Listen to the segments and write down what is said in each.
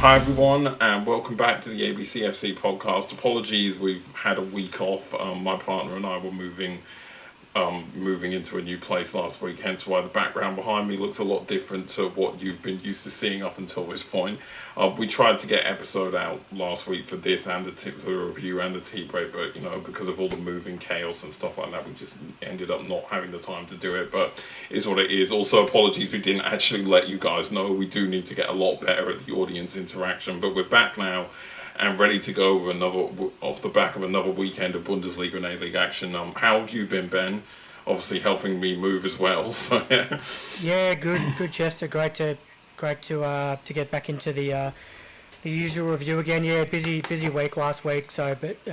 Hi everyone, and welcome back to the ABCFC podcast. Apologies, we've had a week off. My partner and I were moving into a new place last week, hence why the background behind me looks a lot different to what you've been used to seeing up until this point. We tried to get episode out last week for this and the review and the tea break, but because of all the moving chaos and stuff like that, we just ended up not having the time to do it, but it's what it is. Also, apologies we didn't actually let you guys know. We do need to get a lot better at the audience interaction, but we're back now and ready to go with off the back of another weekend of Bundesliga and A-League action. How have you been, Ben? Obviously helping me move as well. So yeah. Yeah, good, Chester. Great to get back into the usual review again. Yeah, busy week last week. So, but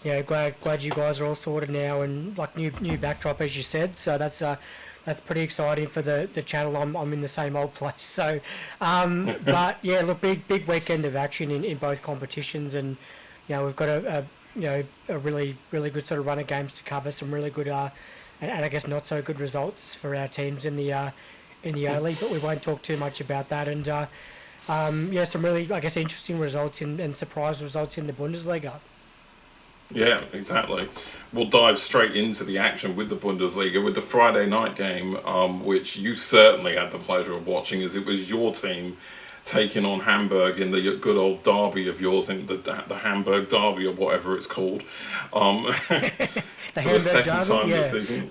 glad you guys are all sorted now and like new backdrop as you said. So that's pretty exciting for the channel. I'm in the same old place. So, but yeah, look, big weekend of action in both competitions, and we've got a really good sort of run of games to cover. Some really good and I guess not so good results for our teams in the A-League, but we won't talk too much about that. And some really interesting results and surprise results in the Bundesliga. Yeah, exactly. We'll dive straight into the action with the Bundesliga, with the Friday night game, which you certainly had the pleasure of watching, as it was your team taking on Hamburg in the good old derby of yours, in the Hamburg derby or whatever it's called. The for the second derby, time yeah. this season.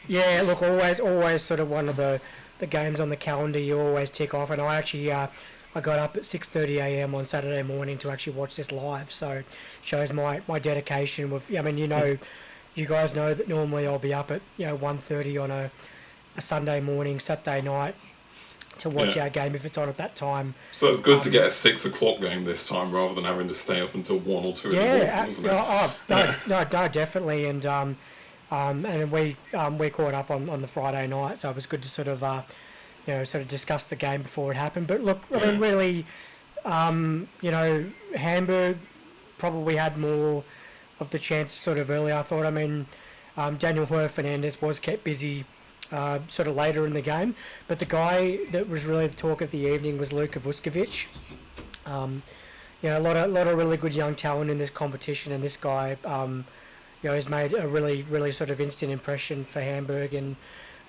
Yeah, look, always sort of one of the games on the calendar you always tick off, and I actually I got up at 6:30 a.m. on Saturday morning to actually watch this live, so shows my dedication with. I mean, you guys know that normally I'll be up at 1:30 on a Sunday morning, Saturday night to watch our game if it's on at that time. So it's good to get a 6 o'clock game this time rather than having to stay up until 1 or 2 in the morning, wasn't it? No, definitely, and we caught up on the Friday night, so it was good to sort of discuss the game before it happened. But look, I mean, really, Hamburg probably had more of the chance sort of early, I thought. I mean, Daniel Fernandes was kept busy sort of later in the game, but the guy that was really the talk of the evening was Luka Vuskovic. A lot of really good young talent in this competition, and this guy has made a really sort of instant impression for Hamburg, and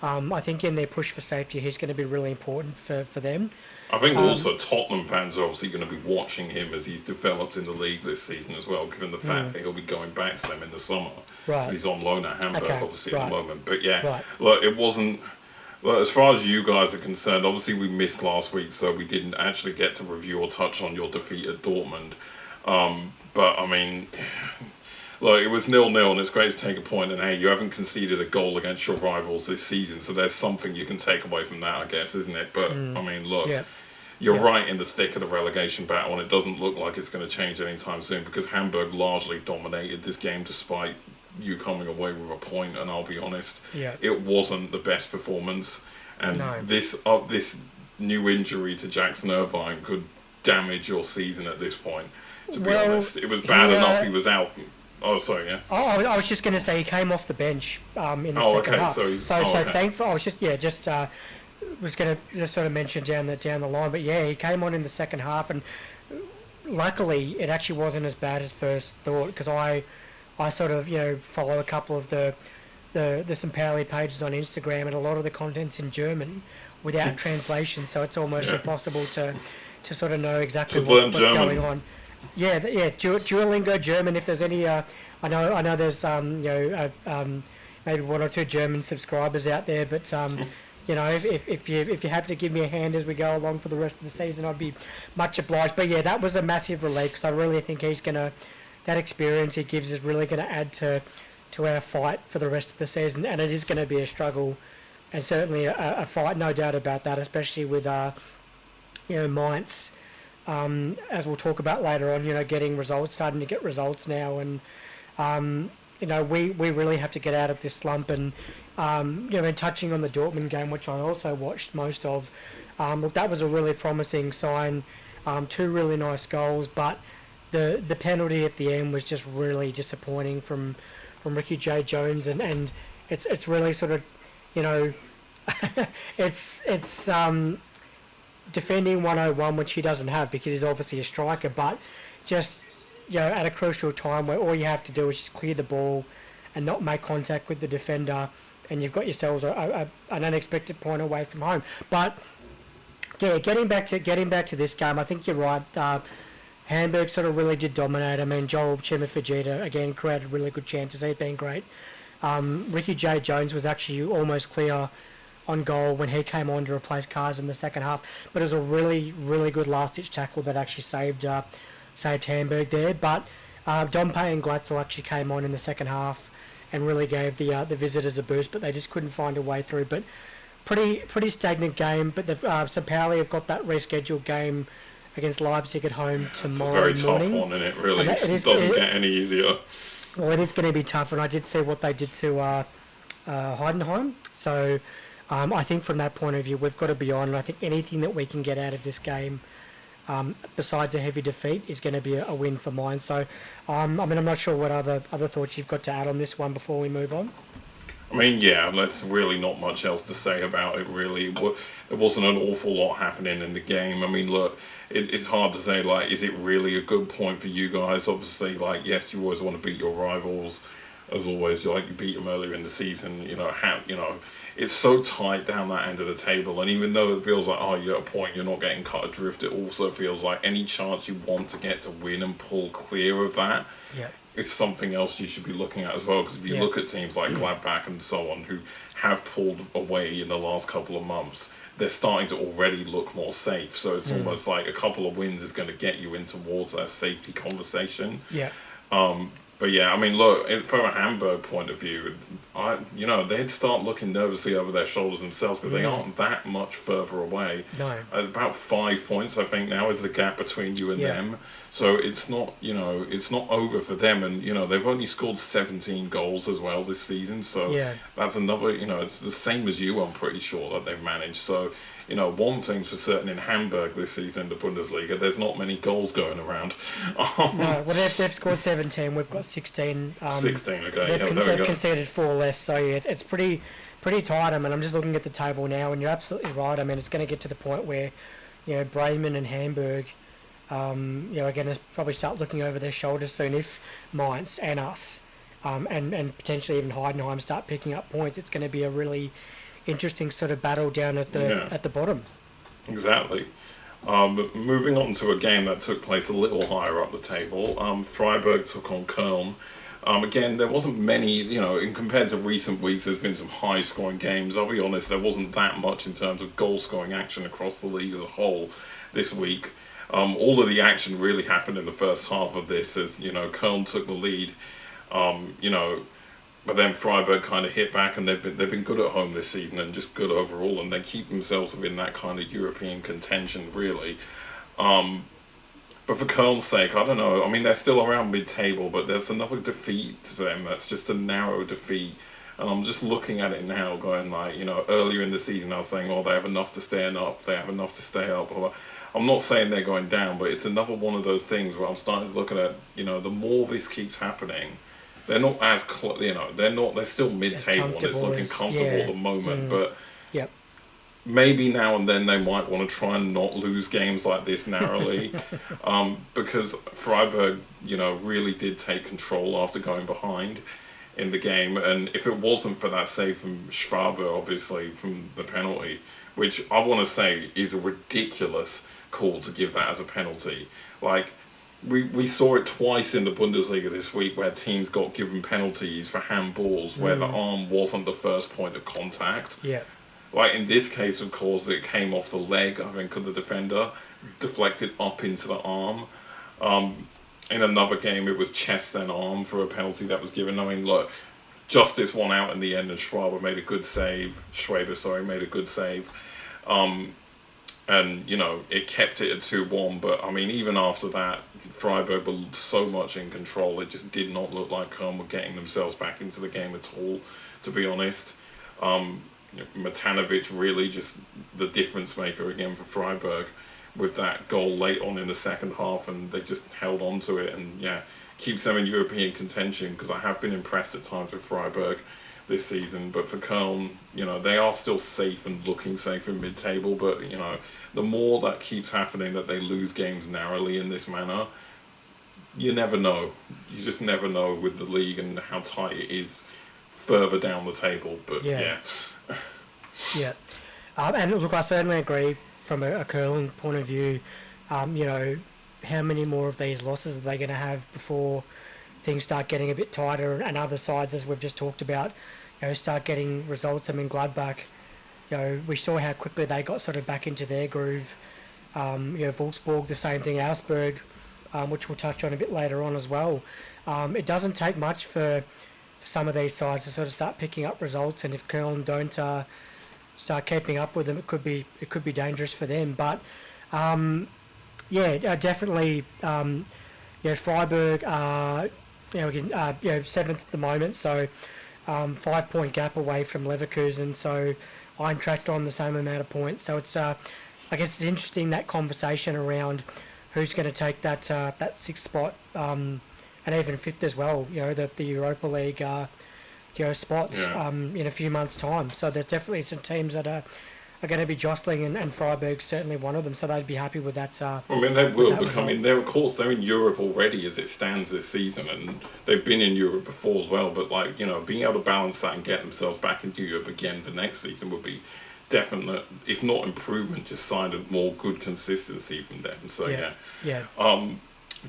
I think in their push for safety he's going to be really important for them. I think also Tottenham fans are obviously going to be watching him as he's developed in the league this season as well, given the fact that he'll be going back to them in the summer. Right. He's on loan at Hamburg, obviously, at the moment. But yeah, look, it wasn't... Look, as far as you guys are concerned, obviously we missed last week, so we didn't actually get to review or touch on your defeat at Dortmund. But, I mean... Look, it was 0-0, and it's great to take a point, and hey, you haven't conceded a goal against your rivals this season, so there's something you can take away from that, I guess, isn't it? But, I mean, look, you're right in the thick of the relegation battle, and it doesn't look like it's going to change anytime soon, because Hamburg largely dominated this game despite you coming away with a point, and I'll be honest, it wasn't the best performance, and this new injury to Jackson Irvine could damage your season at this point, to be honest. It was bad enough he was out... Oh, sorry, yeah. I was just going to say he came off the bench in the second half. So thankful. I was just was going to just sort of mention down the line, but yeah, he came on in the second half, and luckily it actually wasn't as bad as first thought, because I sort of follow a couple of the St. Pauli pages on Instagram, and a lot of the content's in German without translation, so it's almost impossible to sort of know exactly what's going on. Yeah, Duolingo German. If there's any, I know there's maybe one or two German subscribers out there, but if you're happy to give me a hand as we go along for the rest of the season, I'd be much obliged. But yeah, that was a massive relief, because I really think that experience he gives is really gonna add to our fight for the rest of the season, and it is going to be a struggle, and certainly a fight, no doubt about that, especially with Mainz. As we'll talk about later on, starting to get results now, and we really have to get out of this slump. And touching on the Dortmund game, which I also watched most of, look, that was a really promising sign. Two really nice goals, but the penalty at the end was just really disappointing from Ricky J. Jones, and it's really sort of it's defending 101, which he doesn't have because he's obviously a striker, but just, at a crucial time where all you have to do is just clear the ball and not make contact with the defender, and you've got yourselves an unexpected point away from home. But yeah, getting back to this game, I think you're right. Hamburg sort of really did dominate. I mean, Joel Chimafajita again created really good chances. He's been great. Ricky J. Jones was actually almost clear on goal when he came on to replace Kars in the second half, but it was a really, really good last-ditch tackle that actually saved Hamburg there. But Dompe and Glatzel actually came on in the second half and really gave the visitors a boost, but they just couldn't find a way through. But pretty stagnant game. But St. Pauli have got that rescheduled game against Leipzig at home tomorrow morning. It's a very tough one, isn't it? Really, it doesn't get any easier. Well, it is going to be tough, and I did see what they did to Heidenheim. So I think from that point of view, we've got to be on. And I think anything that we can get out of this game, besides a heavy defeat, is going to be a win for Mainz. So, I'm not sure what other thoughts you've got to add on this one before we move on. I mean, yeah, there's really not much else to say about it, really. There wasn't an awful lot happening in the game. I mean, look, it's hard to say, like, is it really a good point for you guys? Obviously, like, yes, you always want to beat your rivals. As always, you beat them earlier in the season. It's so tight down that end of the table. And even though it feels like, you're at a point you're not getting cut adrift, it also feels like any chance you want to get to win and pull clear of that, it's something else you should be looking at as well. Because if you look at teams like Gladbach and so on, who have pulled away in the last couple of months, they're starting to already look more safe. So it's almost like a couple of wins is going to get you in towards that safety conversation. Yeah. But yeah, I mean, look, from a Hamburg point of view, they'd start looking nervously over their shoulders themselves because they aren't that much further away. No. About 5 points, I think, now is the gap between you and them. So it's not, it's not over for them. And, they've only scored 17 goals as well this season. So that's another, it's the same as you, I'm pretty sure, that they've managed. So, one thing's for certain in Hamburg this season in the Bundesliga, there's not many goals going around. No, well, they've scored 17, we've got 16. 16, okay. They've conceded 4 less, so it's pretty tight. I mean, I'm just looking at the table now, and you're absolutely right. I mean, it's going to get to the point where, Bremen and Hamburg, are going to probably start looking over their shoulders soon if Mainz and us, and potentially even Heidenheim start picking up points. It's going to be a really interesting sort of battle down at the bottom. Exactly. Moving on to a game that took place a little higher up the table, Freiburg took on Köln. Again, there wasn't many, in compared to recent weeks, there's been some high-scoring games. I'll be honest, there wasn't that much in terms of goal-scoring action across the league as a whole this week. All of the action really happened in the first half of this as, Köln took the lead, but then Freiburg kind of hit back, and they've been good at home this season and just good overall, and they keep themselves within that kind of European contention, really. But for Köln's sake, I don't know. I mean, they're still around mid-table, but there's another defeat for them that's just a narrow defeat. And I'm just looking at it now going like, earlier in the season I was saying, they have enough to stay up, they have enough to stay up. I'm not saying they're going down, but it's another one of those things where I'm starting to look at, the more this keeps happening, they're not as they're still mid-table and it's looking comfortable at the moment, but maybe now and then they might want to try and not lose games like this narrowly, because Freiburg, really did take control after going behind in the game, and if it wasn't for that save from Schwaber, obviously, from the penalty, which I want to say is a ridiculous call to give that as a penalty. Like, we saw it twice in the Bundesliga this week where teams got given penalties for handballs where the arm wasn't the first point of contact. Yeah. Like in this case, of course, it came off the leg, I think, of the defender, deflected up into the arm. In another game, it was chest and arm for a penalty that was given. I mean, look, justice won out in the end, and Schwaber made a good save. Made a good save. And, it kept it at 2-1. But, I mean, even after that, Freiburg were so much in control, it just did not look like Köln were getting themselves back into the game at all, to be honest. Matanovic really just the difference maker again for Freiburg with that goal late on in the second half, and they just held on to it and keeps them in European contention, because I have been impressed at times with Freiburg this season. But for Köln, they are still safe and looking safe in mid-table. But, the more that keeps happening, that they lose games narrowly in this manner, you never know. You just never know with the league and how tight it is further down the table. But, yeah. Yeah. And look, I certainly agree from a Köln point of view. How many more of these losses are they going to have before things start getting a bit tighter, and other sides, as we've just talked about, start getting results? I mean, Gladbach, we saw how quickly they got sort of back into their groove. Wolfsburg, the same thing. Augsburg, which we'll touch on a bit later on as well. It doesn't take much for some of these sides to sort of start picking up results, and if Köln don't start keeping up with them, it could be dangerous for them. But definitely. Freiburg are seventh at the moment, so 5 point gap away from Leverkusen. So Eintracht on the same amount of points. So it's I guess it's interesting, that conversation around who's going to take that sixth spot, and even fifth as well. The Europa League spots in a few months' time. So there's definitely some teams that are going to be jostling, and Freiburg's certainly one of them, so they'd be happy with that. They will become in there. Of course, they're in Europe already as it stands this season, and they've been in Europe before as well. But being able to balance that and get themselves back into Europe again for next season would be definite, if not improvement, just sign of more good consistency from them. So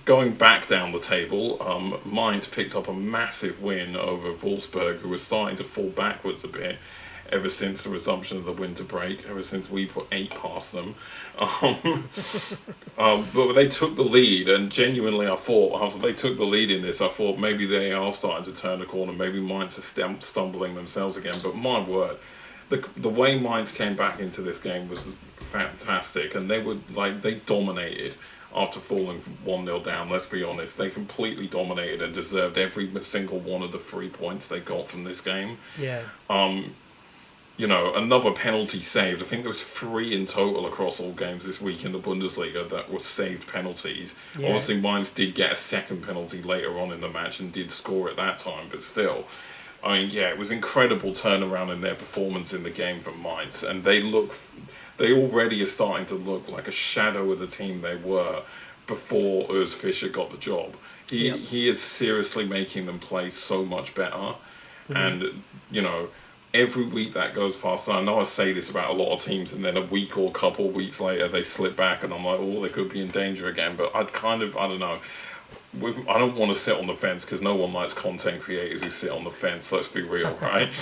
going back down the table, Mainz picked up a massive win over Wolfsburg, who was starting to fall backwards a bit ever since the resumption of the winter break, ever since we put 8 past them. But they took the lead, and genuinely I thought, after they took the lead in this, I thought maybe they are starting to turn the corner, maybe Mainz are stumbling themselves again. But my word, the way Mainz came back into this game was fantastic, and they dominated after falling 1-0 down. Let's be honest, they completely dominated and deserved every single one of the 3 points they got from this game. Another penalty saved. I think there was 3 in total across all games this week in the Bundesliga that were saved penalties. Obviously, Mainz did get a second penalty later on in the match and did score at that time, but still, it was incredible turnaround in their performance in the game from Mainz, and they already are starting to look like a shadow of the team they were before Urs Fischer got the job. He is seriously making them play so much better, and every week that goes past, I know I say this about a lot of teams, and then a week or a couple of weeks later they slip back and I'm like, they could be in danger again. But I don't know. I don't want to sit on the fence, because no one likes content creators who sit on the fence, let's be real, right?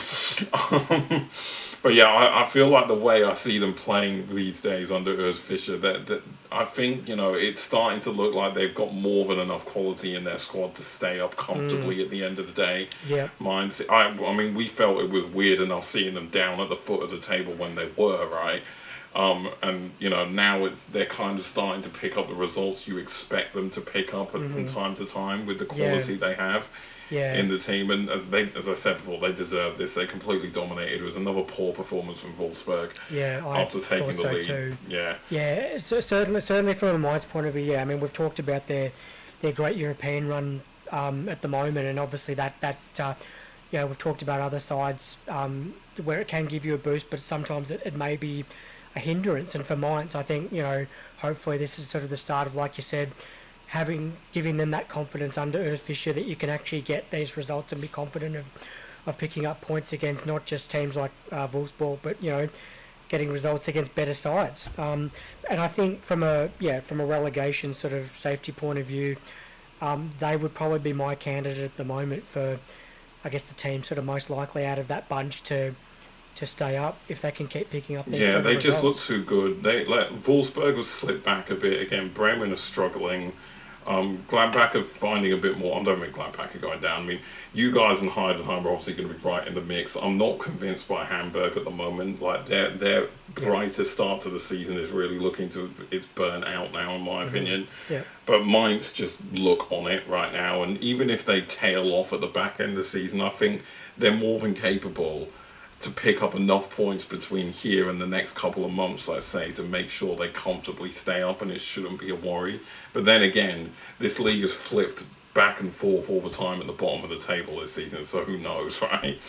But I feel like the way I see them playing these days under Urs Fischer, that I think, it's starting to look like they've got more than enough quality in their squad to stay up comfortably at the end of the day. Mainz, I mean, we felt it was weird enough seeing them down at the foot of the table when they were, right? And now they're kind of starting to pick up the results you expect them to pick up from time to time with the quality they have in the team. And as I said before, they deserve this. They completely dominated. It was another poor performance from Wolfsburg after taking the lead. Too. So certainly from a Mainz point of view, I mean, we've talked about their great European run at the moment, and obviously that we've talked about other sides where it can give you a boost, but sometimes it may be a hindrance. And for Mainz, I think, hopefully this is sort of the start of, like you said, giving them that confidence under Urs Fischer that you can actually get these results and be confident of picking up points against not just teams like Wolfsburg, but getting results against better sides. And I think from a relegation sort of safety point of view, they would probably be my candidate at the moment for, I guess, the team sort of most likely out of that bunch to stay up if they can keep picking up these they just look too good. Wolfsburg has slipped back a bit again. Bremen are struggling. Gladbach are finding a bit more. I don't think Gladbach are going down. I mean, you guys and Heidenheim are obviously going to be right in the mix. I'm not convinced by Hamburg at the moment. Like their brighter start to the season is really looking to it's burnt out now, in my opinion. But Mainz just look on it right now, and even if they tail off at the back end of the season, I think they're more than capable to pick up enough points between here and the next couple of months, let's say, to make sure they comfortably stay up, and it shouldn't be a worry. But then again, this league has flipped back and forth all the time at the bottom of the table this season, so who knows, right?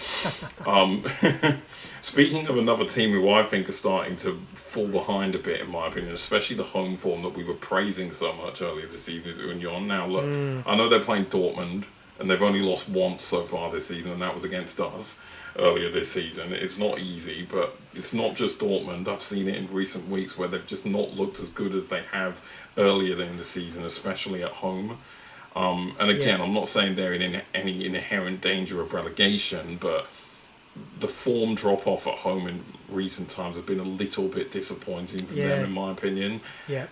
Speaking of another team who I think are starting to fall behind a bit, in my opinion, especially the home form that we were praising so much earlier this season, is Union. Now, look, I know they're playing Dortmund, and they've only lost once so far this season, and that was against us earlier this season. It's not easy, but it's not just Dortmund. I've seen it in recent weeks where they've just not looked as good as they have earlier in the season, especially at home. And again, I'm not saying they're in any inherent danger of relegation, but the form drop-off at home in recent times have been a little bit disappointing for them, in my opinion. Yeah.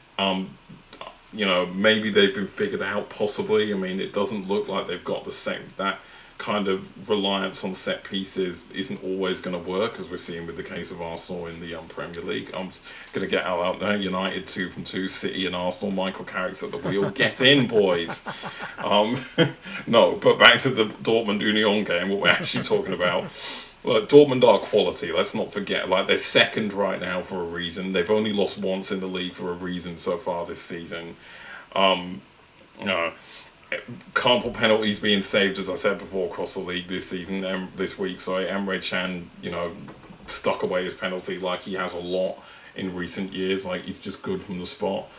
Maybe they've been figured out, possibly. I mean, it doesn't look like they've got that kind of reliance on set pieces isn't always going to work, as we're seeing with the case of Arsenal in the Premier League. I'm going to get out there. United 2 from 2, City and Arsenal. Michael Carrick's at the wheel. Get in, boys. No, but back to the Dortmund Union game. What we're actually talking about. Look, Dortmund are quality. Let's not forget. Like, they're second right now for a reason. They've only lost once in the league for a reason so far this season. Couple penalties being saved, as I said before, across the league this season, this week. Sorry, Emre Can, stuck away his penalty like he has a lot in recent years. Like, he's just good from the spot.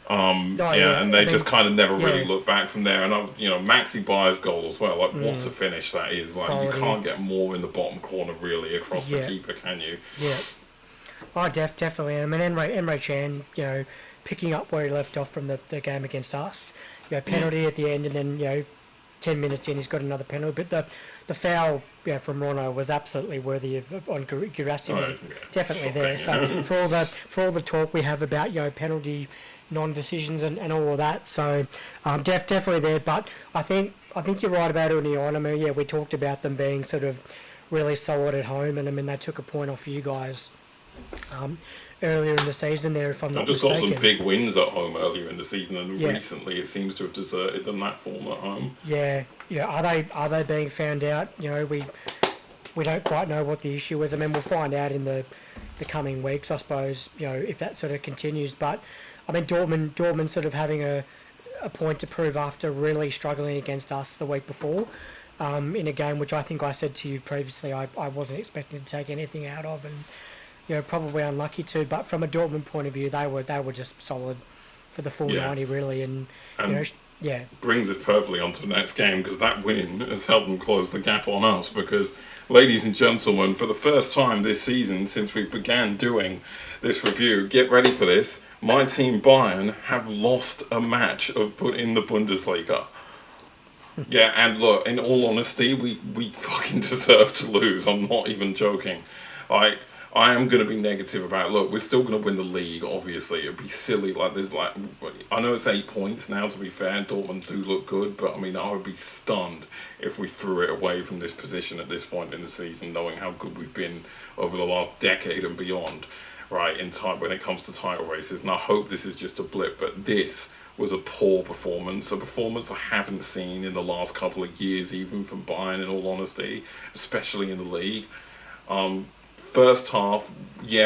And they just kind of never really look back from there. And Maxi Bayer's goal as well. Like, what a finish that is! Like, you can't get more in the bottom corner really across the keeper, can you? Yeah. Oh, definitely. I mean, Emre Can, picking up where he left off from the game against us. Penalty at the end, and then 10 minutes in, he's got another penalty. But the foul from Rono was absolutely worthy of on Girassi. Was definitely there. So for all the talk we have about penalty non-decisions and all of that, so definitely there. But I think you're right about Union. I mean, we talked about them being sort of really solid at home, and I mean they took a point off you guys earlier in the season there, if I'm not mistaken. Just got some big wins at home earlier in the season, and recently it seems to have deserted them that form at home. Yeah. Are they being found out? We don't quite know what the issue is. I mean, we'll find out in the coming weeks, I suppose. If that sort of continues. But I mean, Dortmund sort of having a point to prove after really struggling against us the week before. In a game which I think I said to you previously, I wasn't expecting to take anything out of, and probably unlucky to. But from a Dortmund point of view, they were just solid for the full 90 really, and brings us perfectly onto the next game, because that win has helped them close the gap on us. Because, ladies and gentlemen, for the first time this season since we began doing this review, get ready for this. My team Bayern have lost a match in the Bundesliga. Yeah, and look, in all honesty, we fucking deserve to lose. I'm not even joking. Like, I am going to be negative about it. Look, we're still going to win the league, obviously. It'd be silly. I know it's 8 points now, to be fair. Dortmund do look good, but I mean, I would be stunned if we threw it away from this position at this point in the season, knowing how good we've been over the last decade and beyond, right, in time when it comes to title races. And I hope this is just a blip, but this was a poor performance, a performance I haven't seen in the last couple of years, even from Bayern, in all honesty, especially in the league. First half,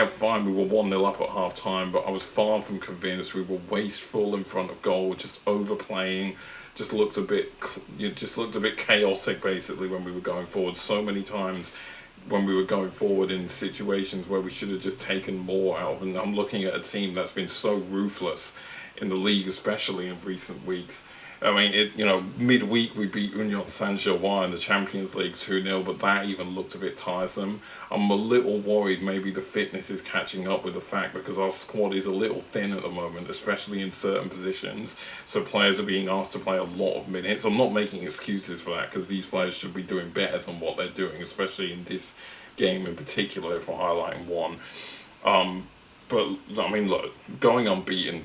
fine, we were 1-0 up at half time, but I was far from convinced. We were wasteful in front of goal, just overplaying, just looked a bit chaotic basically when we were going forward. So many times when we were going forward in situations where we should have just taken more out of, and I'm looking at a team that's been so ruthless in the league, especially in recent weeks. I mean, midweek we beat Union Saint-Gilloise in the Champions League 2-0, but that even looked a bit tiresome. I'm a little worried maybe the fitness is catching up with the fact, because our squad is a little thin at the moment, especially in certain positions. So players are being asked to play a lot of minutes. I'm not making excuses for that, because these players should be doing better than what they're doing, especially in this game in particular, if we're highlighting one. But I mean, look, going unbeaten,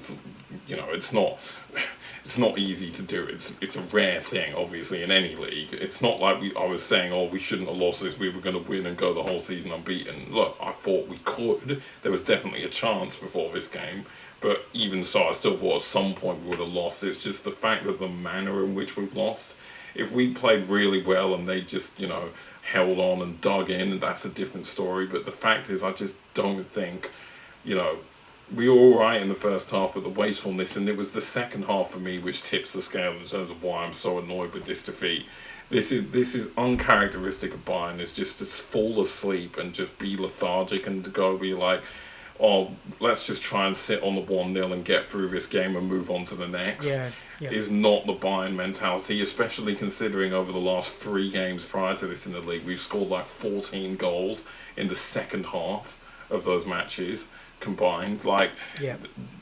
it's not easy to do. It's a rare thing, obviously, in any league. It's not like I was saying, we shouldn't have lost this, we were going to win and go the whole season unbeaten. Look, I thought we could. There was definitely a chance before this game, but even so, I still thought at some point we would have lost. It's just the fact that the manner in which we've lost. If we played really well and they just, held on and dug in, that's a different story. But the fact is, I just don't think, we were all right in the first half, but the wastefulness, and it was the second half for me which tips the scale in terms of why I'm so annoyed with this defeat. This is uncharacteristic of Bayern. It's just to fall asleep and just be lethargic and to go be like, oh, let's just try and sit on the 1-0 and get through this game and move on to the next. Is not the Bayern mentality, especially considering over the last 3 games prior to this in the league, we've scored like 14 goals in the second half of those matches combined.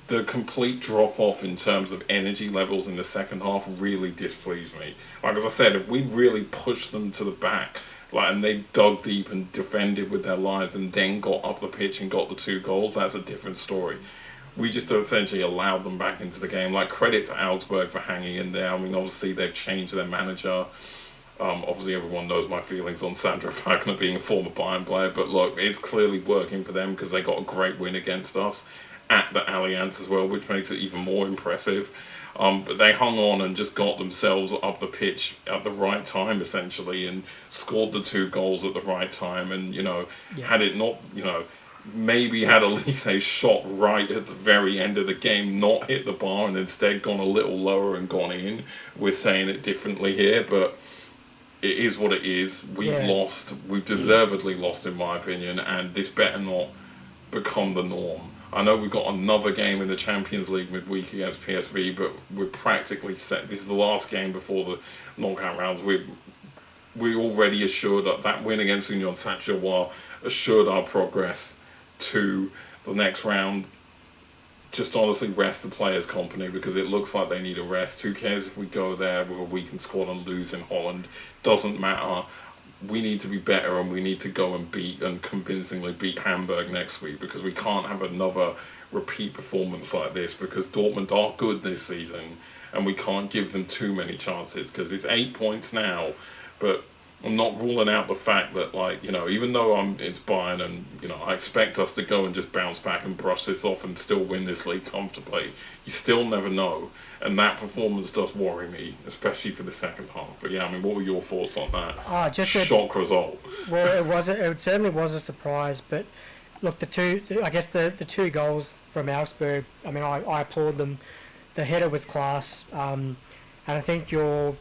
The complete drop off in terms of energy levels in the second half really displeased me. Like as I said, if we really pushed them to the back, and they dug deep and defended with their lives and then got up the pitch and got the 2 goals, that's a different story. We just essentially allowed them back into the game. Credit to Augsburg for hanging in there. I mean, obviously they've changed their manager. Obviously everyone knows my feelings on Sandro Wagner being a former Bayern player, but look, it's clearly working for them because they got a great win against us at the Allianz as well, which makes it even more impressive. But they hung on and just got themselves up the pitch at the right time, essentially, and scored the 2 goals at the right time. And, had it not, maybe had Elise shot right at the very end of the game, not hit the bar and instead gone a little lower and gone in. We're saying it differently here, but it is what it is. We've lost. We've deservedly lost, in my opinion, and this better not become the norm. I know we've got another game in the Champions League midweek against PSV, but we're practically set. This is the last game before the knockout rounds. We already assured that win against Union Saint-Gilloise assured our progress to the next round. Just honestly rest the players' company because it looks like they need a rest. Who cares if we go there with a weakened squad and lose in Holland? Doesn't matter. We need to be better and we need to go and convincingly beat Hamburg next week because we can't have another repeat performance like this because Dortmund are good this season and we can't give them too many chances because it's 8 points now, but I'm not ruling out the fact that, even though it's Bayern and, I expect us to go and just bounce back and brush this off and still win this league comfortably, you still never know. And that performance does worry me, especially for the second half. But yeah, what were your thoughts on that? Shock result. Well, it certainly was a surprise, but look, the 2 goals from Augsburg, I applaud them. The header was class, and I think your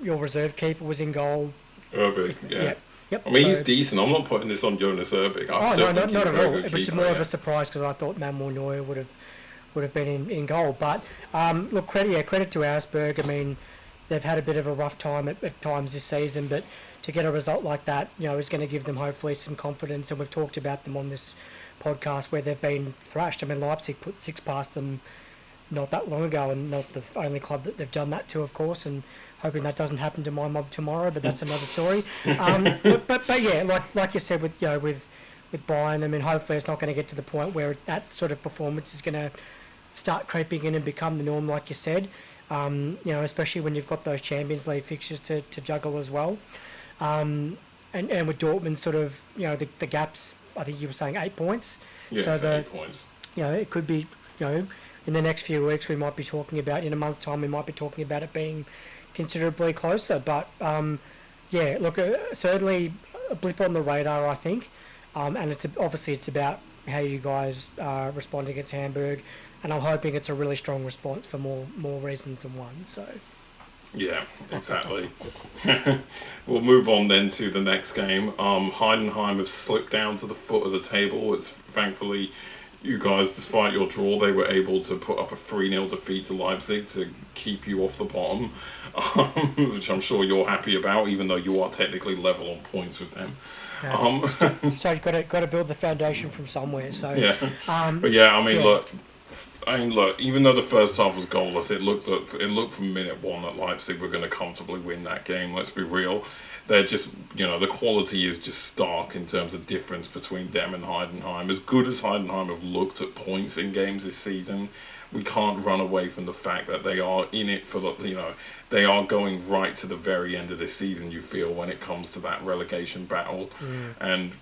reserve keeper was in goal. Urbik, yeah. Yep. He's decent. I'm not putting this on Jonas Urbik. Not at all. It's more of a surprise because I thought Manuel Neuer would have been in goal. But look, credit to Augsburg. They've had a bit of a rough time at times this season, but to get a result like that, is going to give them hopefully some confidence. And we've talked about them on this podcast where they've been thrashed. Leipzig put 6 past them not that long ago, and not the only club that they've done that to, of course. And hoping that doesn't happen to my mob tomorrow, but that's another story. But yeah, like you said with Bayern, hopefully it's not going to get to the point where that sort of performance is going to start creeping in and become the norm, like you said. Especially when you've got those Champions League fixtures to juggle as well. And with Dortmund, sort of, the gaps. I think you were saying 8 points. Yeah, so 8 points. It could be, in the next few weeks we might be talking about, in a month's time we might be talking about it being considerably closer, but certainly a blip on the radar, I think, and it's about how you guys respond against Hamburg, and I'm hoping it's a really strong response for more reasons than one. So yeah, exactly. We'll move on then to the next game. Heidenheim have slipped down to the foot of the table. It's thankfully you guys, despite your draw, they were able to put up a 3-0 defeat to Leipzig to keep you off the bottom, which I'm sure you're happy about, even though you are technically level on points with them. So you've got to build the foundation from somewhere. So yeah, but yeah, look, even though the first half was goalless, it looked from minute 1 that Leipzig were going to comfortably win that game. Let's be real. They're just, the quality is just stark in terms of difference between them and Heidenheim. As good as Heidenheim have looked at points in games this season, we can't run away from the fact that they are in it for they are going right to the very end of this season, you feel, when it comes to that relegation battle. And,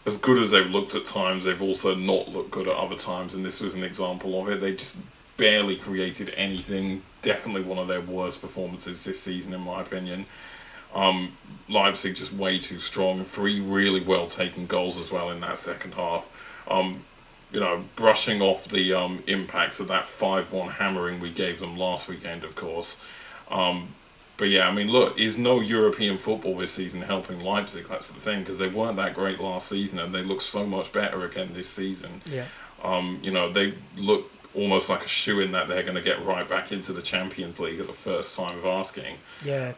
as good as they've looked at times, they've also not looked good at other times, and this was an example of it. They just barely created anything. Definitely one of their worst performances this season, in my opinion. Leipzig just way too strong. 3 really well taken goals as well in that second half. brushing off the impacts of that 5-1 hammering we gave them last weekend, of course. But yeah, I mean, look, is no European football this season helping Leipzig? That's the thing, because they weren't that great last season, and they look so much better again this season. Yeah. They look almost like a shoo-in that they're going to get right back into the Champions League at the first time of asking. Yeah.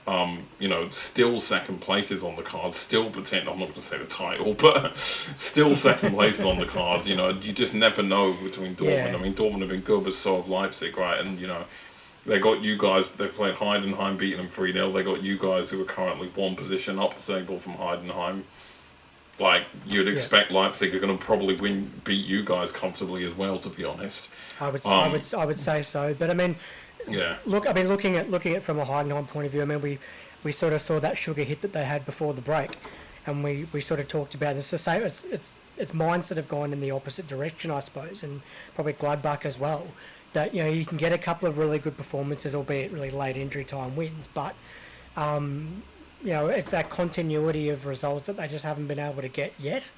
Still second place is on the cards, still pretend, I'm not going to say the title, but still second place is on the cards. You just never know between Dortmund. Yeah. I mean, Dortmund have been good, but so have Leipzig, right? And, they got you guys, they've played Heidenheim, beating them 3-0. They got you guys who are currently one position up the table from Heidenheim. Like, you'd expect Leipzig are going to probably beat you guys comfortably as well, to be honest. I would say so. But I mean, looking at it from a Heidenheim point of view, I mean, we sort of saw that sugar hit that they had before the break, and we sort of talked about this. It's Mainz that have gone in the opposite direction, I suppose, and probably Gladbach as well. That you can get a couple of really good performances, albeit really late injury time wins, but it's that continuity of results that they just haven't been able to get yet.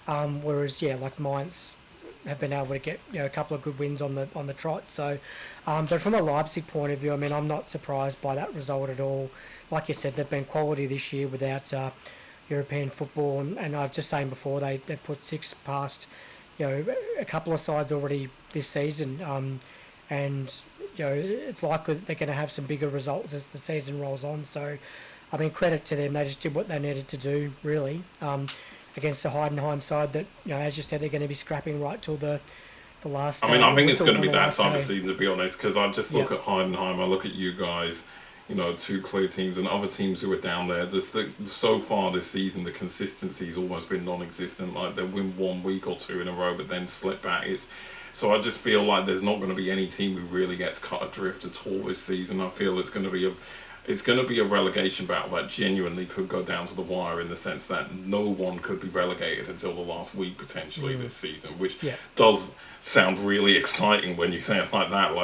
Whereas like Mainz have been able to get a couple of good wins on the trot. So, but from a Leipzig point of view, I mean, I'm not surprised by that result at all. Like you said, they've been quality this year without European football, and I was just saying before they put 6 past a couple of sides already this season. And it's likely that they're going to have some bigger results as the season rolls on. So, I mean, credit to them. They just did what they needed to do, really, against the Heidenheim side that, as you said, they're going to be scrapping right till the last day. I mean, I think it's going to be that type of season, to be honest, because I just look at Heidenheim, I look at you guys, 2 clear teams, and other teams who are down there. So far this season, the consistency's almost been non-existent. Like, they win 1 week or 2 in a row, but then slip back. So I just feel like there's not going to be any team who really gets cut adrift at all this season. I feel it's going to be a relegation battle that genuinely could go down to the wire, in the sense that no one could be relegated until the last week potentially this season, which does sound really exciting when you say it like that.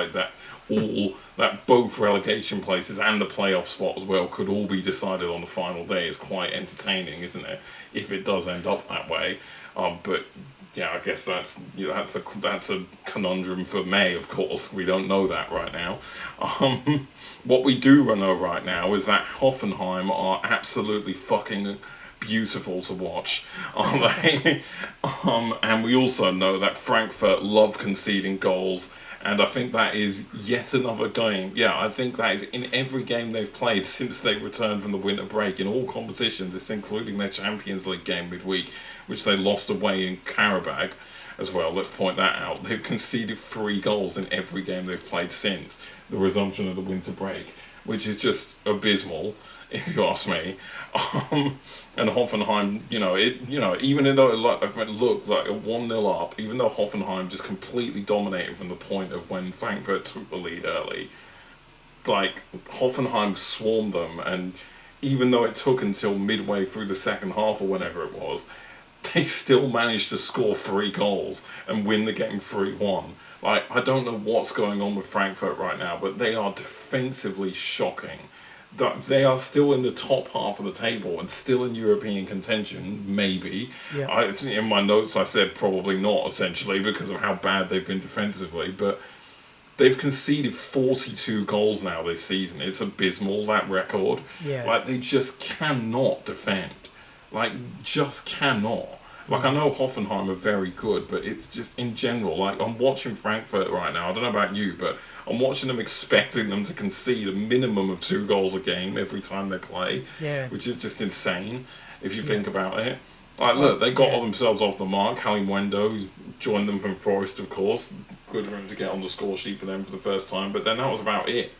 That both relegation places and the playoff spot as well could all be decided on the final day is quite entertaining, isn't it? If it does end up that way, but. Yeah, I guess that's a conundrum for May, of course. We don't know that right now. What we do know right now is that Hoffenheim are absolutely fucking beautiful to watch, aren't they? And we also know that Frankfurt love conceding goals, and I think that is yet another game. Yeah, I think that is in every game they've played since they returned from the winter break, in all competitions, it's including their Champions League game midweek, which they lost away in Karabakh as well. Let's point that out. They've conceded 3 goals in every game they've played since the resumption of the winter break, which is just abysmal, if you ask me. And Hoffenheim, even though it looked like a 1-0 up, even though Hoffenheim just completely dominated from the point of when Frankfurt took the lead early, like, Hoffenheim swarmed them, and even though it took until midway through the second half or whenever it was, they still managed to score 3 goals and win the game 3-1. Like, I don't know what's going on with Frankfurt right now, but they are defensively shocking. They are still in the top half of the table and still in European contention, maybe. Yeah. In my notes I said probably not, essentially, because of how bad they've been defensively, but they've conceded 42 goals now this season. It's abysmal, that record. Yeah. Like, they just cannot defend. Like, just cannot. Like, I know Hoffenheim are very good, but it's just, in general, like, I'm watching Frankfurt right now. I don't know about you, but I'm watching them, expecting them to concede a minimum of 2 goals a game every time they play, which is just insane, if you think about it. Like, look, they got themselves off the mark. Halim Wendo joined them from Forest, of course. Good for him to get on the score sheet for them for the first time, but then that was about it,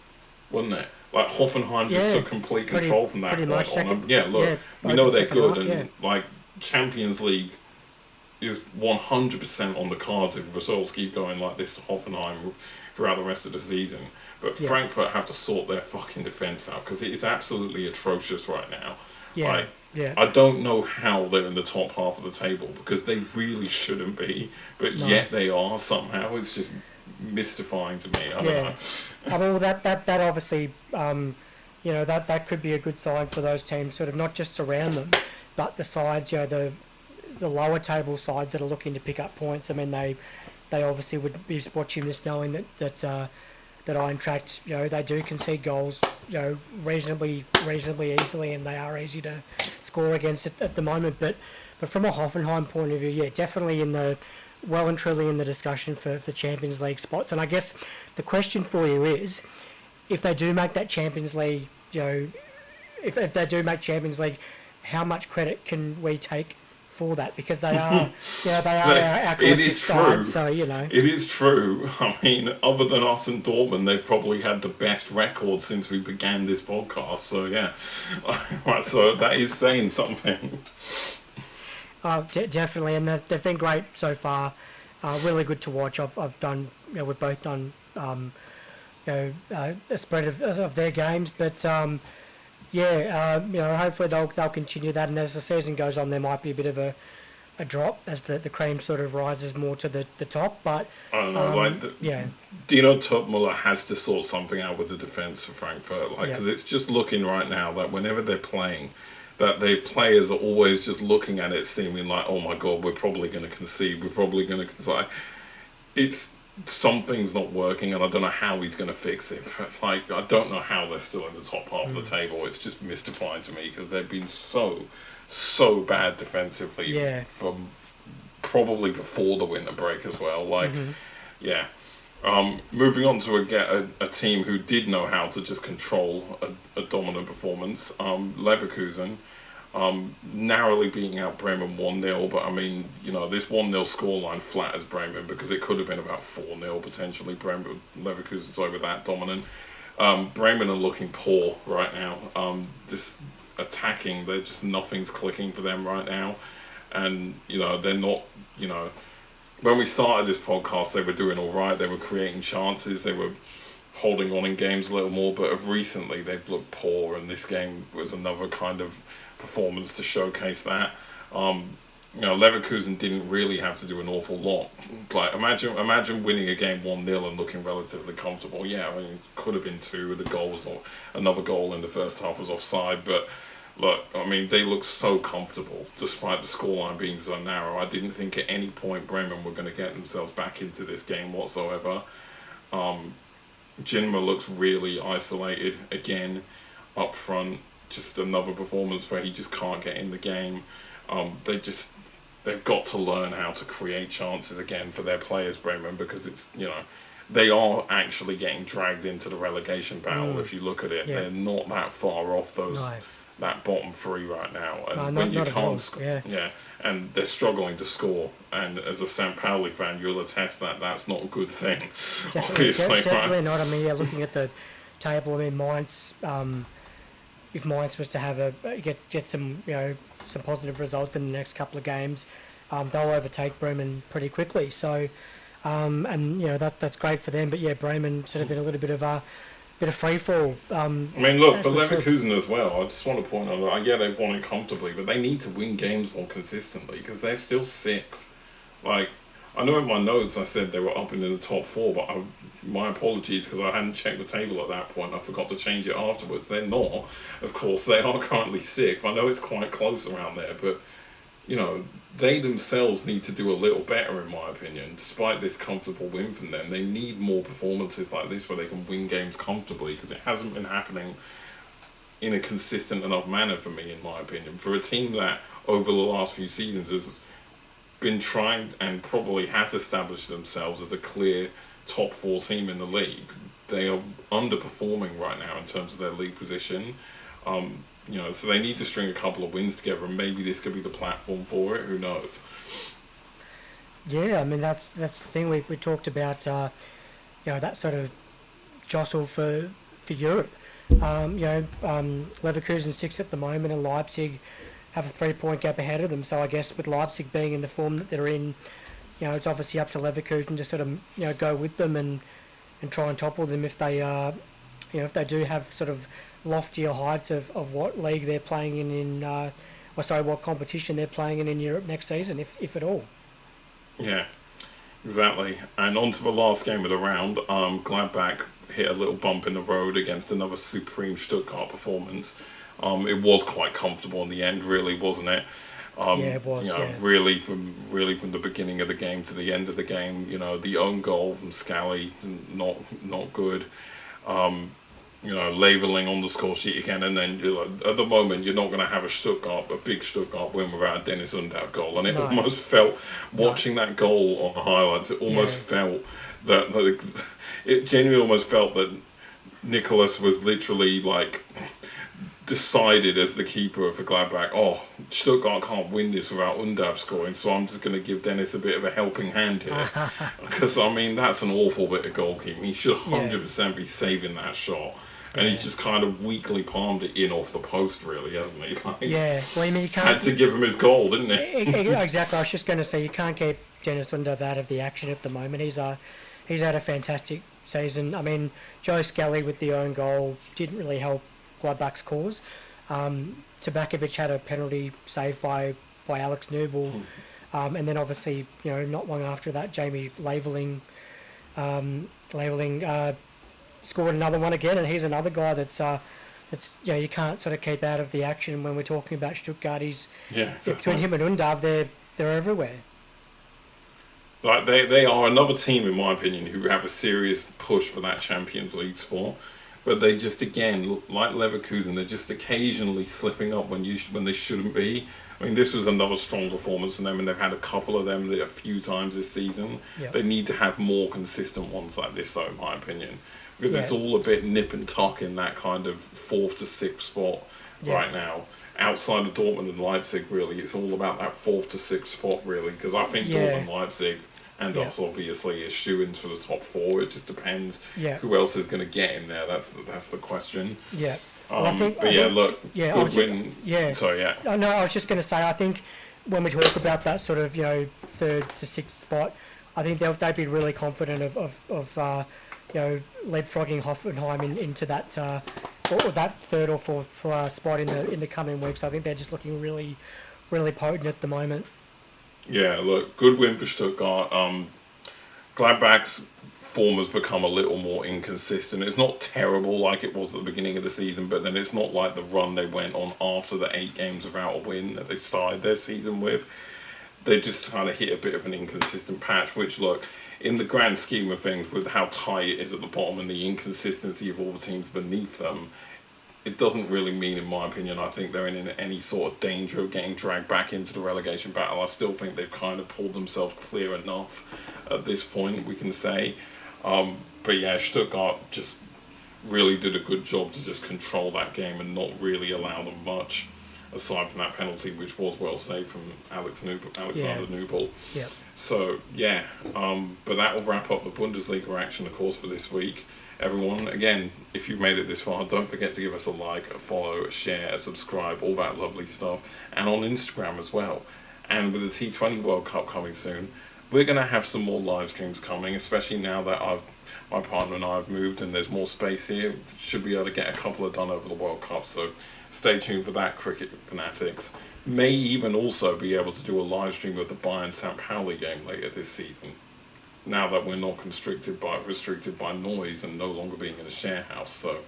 wasn't it? Like, Hoffenheim just took complete control from that point on. We know they're good, and, like, Champions League is 100% on the cards if results keep going like this Hoffenheim throughout the rest of the season. But Frankfurt have to sort their fucking defence out, because it is absolutely atrocious right now. I don't know how they're in the top half of the table, because they really shouldn't be, but yet they are somehow. It's just mystifying to me. I don't know. I mean, that obviously, that could be a good sign for those teams, sort of not just around them, but the sides, the the lower table sides that are looking to pick up points, I mean, they obviously would be watching this knowing that Eintracht, they do concede goals, reasonably easily, and they are easy to score against at the moment. But from a Hoffenheim point of view, yeah, definitely well and truly in the discussion for Champions League spots. And I guess the question for you is, if they do make that Champions League, if they do make Champions League, how much credit can we take for that? Because they are, our collective side, so, It is true. I mean, other than us and Dortmund, they've probably had the best record since we began this podcast. So, yeah. So that is saying something. Definitely, and they've been great so far. Really good to watch. I've done, we've both done, a spread of their games, but hopefully they'll continue that. And as the season goes on, there might be a bit of a drop as the cream sort of rises more to the top. But I don't know, Dino Topmuller has to sort something out with the defence for Frankfurt, because it's just looking right now that whenever they're playing, that the players are always just looking at it seeming like, oh my God, we're probably going to concede, something's not working, and I don't know how he's going to fix it. I don't know how they're still in the top half of the table. It's just mystifying to me, because they've been so bad defensively from probably before the winter break as well. Moving on to a team who did know how to just control a dominant performance, Leverkusen, narrowly beating out Bremen 1-0, but I mean, this 1-0 scoreline flatters Bremen, because it could have been about 4-0 potentially. Leverkusen's over that dominant. Bremen are looking poor right now. Just attacking, nothing's clicking for them right now, and they're not. When we started this podcast, they were doing all right. They were creating chances. They were holding on in games a little more. But of recently, they've looked poor, and this game was another kind of performance to showcase that. Leverkusen didn't really have to do an awful lot. Imagine winning a game 1-0 and looking relatively comfortable. Yeah, I mean, it could have been 2 with the goals, or another goal in the first half was offside, but look, I mean, they look so comfortable despite the scoreline being so narrow. I didn't think at any point Bremen were going to get themselves back into this game whatsoever. Jinma looks really isolated again up front. Just another performance where he just can't get in the game. They've got to learn how to create chances again for their players, Bremen, because it's, they are actually getting dragged into the relegation battle. If you look at it, they're not that far off that bobottom 3 right now, and when you can't score, and they're struggling to score, and as a St. Pauli fan, you'll attest that that's not a good thing. Obviously, definitely not. I mean, looking at the table, I mean, Mainz, if Mainz was to have get some some positive results in the next couple of games, they'll overtake Bremen pretty quickly. So, and that's great for them. But Bremen sort of in a little bit of free fall. I mean, look, for Leverkusen as well, I just want to point out that, they've won it comfortably, but they need to win games more consistently, because they're still sixth. I know in my notes I said they were up into the top 4, but my apologies, because I hadn't checked the table at that point. I forgot to change it afterwards. They're not. Of course, they are currently sixth. I know it's quite close around there, but, they themselves need to do a little better, in my opinion. Despite this comfortable win from them, they need more performances like this where they can win games comfortably, because it hasn't been happening in a consistent enough manner for me, in my opinion. For a team that, over the last few seasons, has been trying and probably has established themselves as a clear top 4 team in the league, they are underperforming right now in terms of their league position. So they need to string a couple of wins together, and maybe this could be the platform for it. Who knows? Yeah, I mean, that's the thing we talked about. That sort of jostle for Europe. Leverkusen 6 at the moment, and Leipzig have a 3-point gap ahead of them. So I guess with Leipzig being in the form that they're in, it's obviously up to Leverkusen to sort of go with them and try and topple them if they if they do have sort of loftier heights of what league they're playing what competition they're playing in Europe next season, if at all. Yeah, exactly. And on to the last game of the round. Gladbach hit a little bump in the road against another supreme Stuttgart performance. It was quite comfortable in the end, really, wasn't it? It was. Really from the beginning of the game to the end of the game. The own goal from Scally, not good. Labelling on the score sheet again, and then at the moment you're not going to have a big Stuttgart win without a Dennis Undav goal, and it almost felt, watching that goal on the highlights, it almost felt that it genuinely almost felt that Nicholas was literally decided as the keeper for Gladbach, Stuttgart can't win this without Undav scoring, so I'm just going to give Dennis a bit of a helping hand here. Because, that's an awful bit of goalkeeping. He should 100% be saving that shot. And he's just kind of weakly palmed it in off the post, really, hasn't he? You can't... Had to give him his goal, didn't he? Exactly. I was just going to say, you can't keep Dennis Undav out of the action at the moment. He's had a fantastic season. Joe Scally with the own goal didn't really help Gladbach's cause. Tabakovic had a penalty saved by Alex Newell, and then obviously not long after that, Jamie Laveling scored another one again, and he's another guy that's you can't sort of keep out of the action. When we're talking about Stuttgart, between him and Undav, they're everywhere. They are another team, in my opinion, who have a serious push for that Champions League spot. But they just, again, like Leverkusen, they're just occasionally slipping up when they shouldn't be. This was another strong performance from them, and they've had a couple of them a few times this season. Yep. They need to have more consistent ones like this, though, in my opinion. Because it's all a bit nip and tuck in that kind of 4th to 6th spot right now. Outside of Dortmund and Leipzig, really, it's all about that 4th to 6th spot, really. Because I think Dortmund, Leipzig, and us obviously as shoo-ins for the top 4. It just depends who else is going to get in there. That's the question. Yeah. Good win. No, I was just going to say, I think when we talk about that sort of 3rd to 6th spot, I think they'd be really confident of leapfrogging Hoffenheim into that or that 3rd or 4th spot in the coming weeks. I think they're just looking really, really potent at the moment. Yeah, look, good win for Stuttgart. Gladbach's form has become a little more inconsistent. It's not terrible like it was at the beginning of the season, but then it's not like the run they went on after the 8 games without a win that they started their season with. They just kind of hit a bit of an inconsistent patch, which, look, in the grand scheme of things, with how tight it is at the bottom and the inconsistency of all the teams beneath them, it doesn't really mean, in my opinion, I think they're in any sort of danger of getting dragged back into the relegation battle. I still think they've kind of pulled themselves clear enough at this point, we can say. But yeah, Stuttgart just really did a good job to just control that game and not really allow them much, aside from that penalty, which was well saved from Alexander Nubel. Yeah. So, but that will wrap up the Bundesliga action, of course, for this week. Everyone, again, if you've made it this far, don't forget to give us a like, a follow, a share, a subscribe, all that lovely stuff, and on Instagram as well. And with the T20 World Cup coming soon, we're going to have some more live streams coming, especially now that my partner and I have moved and there's more space here. Should be able to get a couple done over the World Cup, so stay tuned for that, cricket fanatics. May even also be able to do a live stream of the Bayern-St. Pauli game later this season, now that we're not restricted by noise and no longer being in a share house. So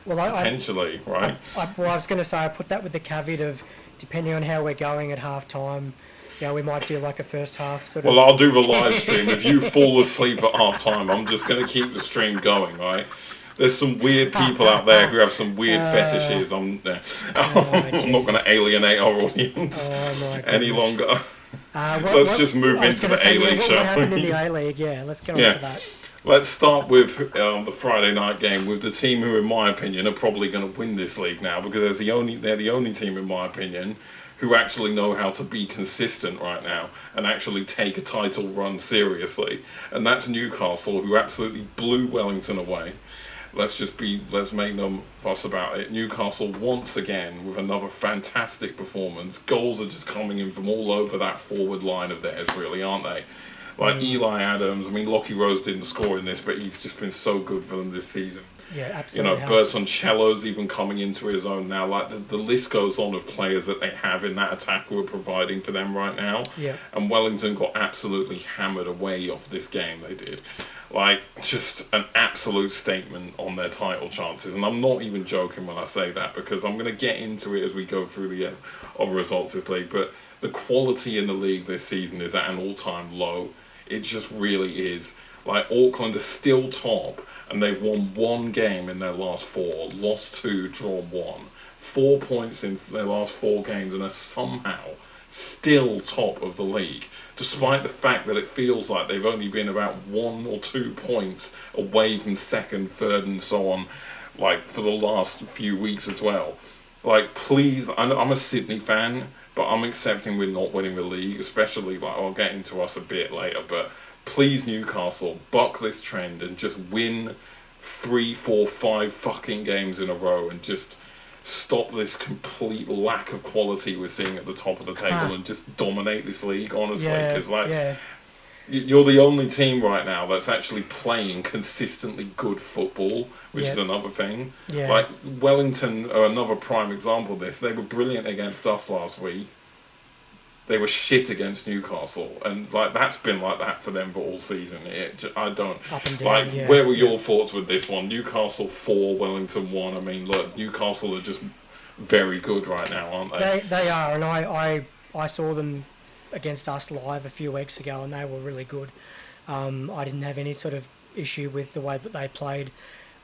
potentially, right? I was going to say, I put that with the caveat of, depending on how we're going at half time, we might do like a first half sort of... Well, I'll do the live stream. If you fall asleep at half time, I'm just going to keep the stream going, right? There's some weird people out there who have some weird fetishes. I'm not going to alienate our audience any longer. Let's just move into the A-League show. What happened in the A-League? Yeah, let's get on to that. Let's start with the Friday night game with the team who, in my opinion, are probably going to win this league now, because they're the only team, in my opinion, who actually know how to be consistent right now and actually take a title run seriously. And that's Newcastle, who absolutely blew Wellington away. Let's make no fuss about it. Newcastle, once again, with another fantastic performance. Goals are just coming in from all over that forward line of theirs, really, aren't they? Like Eli Adams, Lockie Rose didn't score in this, but he's just been so good for them this season. Yeah, absolutely. Bertoncello's even coming into his own now. Like, the list goes on of players that they have in that attack who are providing for them right now. Yeah. And Wellington got absolutely hammered away off this game, they did. like, just an absolute statement on their title chances. And I'm not even joking when I say that, because I'm going to get into it as we go through the other results of this league. But the quality in the league this season is at an all-time low. It just really is. Like, Auckland are still top, and they've won 1 game in their last 4, lost 2, drawn 1. 4 points in their last 4 games, and are somehow still top of the league, despite the fact that it feels like they've only been about 1 or 2 points away from second, third, and so on, like, for the last few weeks as well. Like, please, I'm a Sydney fan, but I'm accepting we're not winning the league, especially, like, I'll get into us a bit later, but please, Newcastle, buck this trend and just win 3, 4, 5 fucking games in a row, and just stop this complete lack of quality we're seeing at the top of the table and just dominate this league, honestly. Because you're the only team right now that's actually playing consistently good football, which is another thing. Like, Wellington are another prime example of this. They were brilliant against us last week. They were shit against Newcastle, and like, that's been like that for them for all season. I don't up and down, like. Where were your thoughts with this one? Newcastle 4, Wellington 1. I mean, look, Newcastle are just very good right now, aren't they? They are, and I saw them against us live a few weeks ago, and they were really good. I didn't have any sort of issue with the way that they played.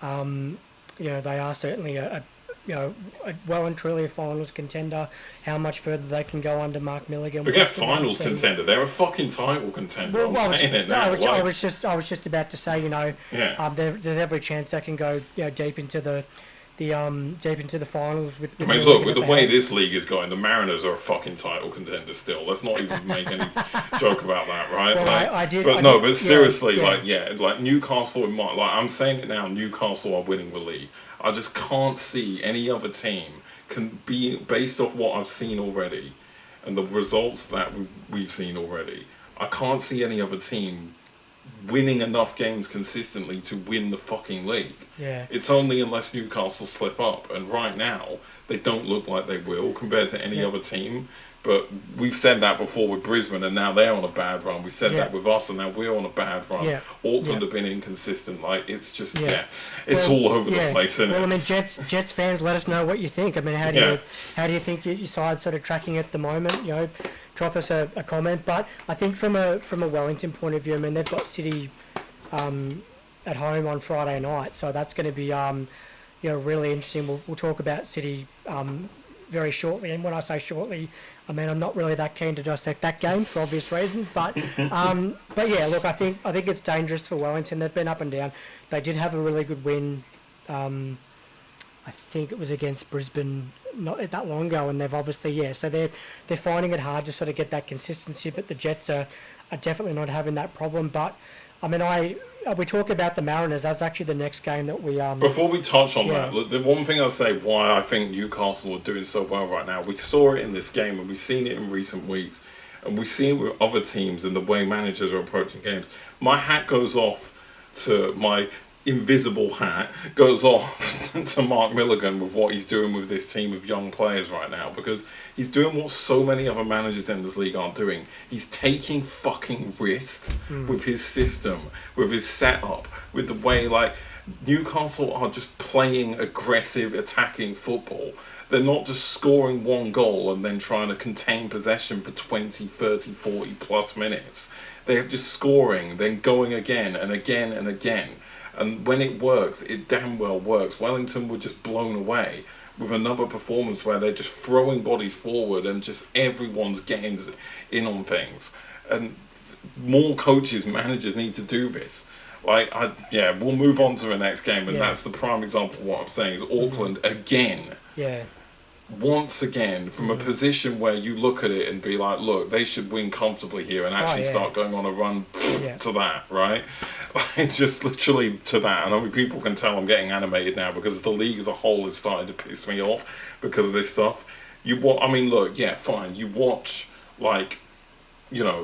They are certainly a well and truly a finals contender. How much further they can go under Mark Milligan? Forget finals contender; they're a fucking title contender. I'm saying it now. I was just about to say, there's every chance they can go, deep into the finals. With I mean, look, with the way this league is going, the Mariners are a fucking title contender still. Let's not even make any joke about that, right? Well, but seriously, like Newcastle, I'm saying it now. Newcastle are winning the league. I just can't see any other team can be, based off what I've seen already and the results that we've seen already. I can't see any other team winning enough games consistently to win the fucking league. Yeah. It's only unless Newcastle slip up, and right now they don't look like they will compared to any other team. But we've said that before with Brisbane, and now they're on a bad run. We said that with us, and now we're on a bad run. Auckland have been inconsistent. Like, it's just it's all over the place, isn't it? Well, I mean, Jets fans, let us know what you think. I mean, how do you think your side's sort of tracking at the moment? Drop us a comment. But I think from a Wellington point of view, I mean, they've got City at home on Friday night, so that's going to be really interesting. We'll talk about City very shortly, and when I say shortly, I mean, I'm not really that keen to dissect that game for obvious reasons, but look, I think it's dangerous for Wellington. They've been up and down. They did have a really good win. I think it was against Brisbane not that long ago, and they've obviously so they're finding it hard to sort of get that consistency. But the Jets are definitely not having that problem. But I mean, we talk about the Mariners. That's actually the next game that we... Before we touch on that, look, the one thing I'll say why I think Newcastle are doing so well right now, we saw it in this game, and we've seen it in recent weeks, and we've seen it with other teams and the way managers are approaching games. My hat goes off to my invisible hat goes off to Mark Milligan with what he's doing with this team of young players right now, because he's doing what so many other managers in this league aren't doing. He's taking fucking risks with his system, with his setup, with the way, like, Newcastle are just playing aggressive, attacking football. They're not just scoring one goal and then trying to contain possession for 20, 30, 40 plus minutes. They're just scoring, then going again and again and again. And when it works, it damn well works. Wellington were just blown away with another performance where they're just throwing bodies forward and just everyone's getting in on things. And more coaches, managers need to do this. We'll move on to the next game, and that's the prime example of what I'm saying is Auckland again. Yeah. Once again, from a position where you look at it and be like, look, they should win comfortably here and actually start going on a run to that, right? Just literally to that. And I mean, people can tell I'm getting animated now because the league as a whole is starting to piss me off because of this stuff. Fine. You watch,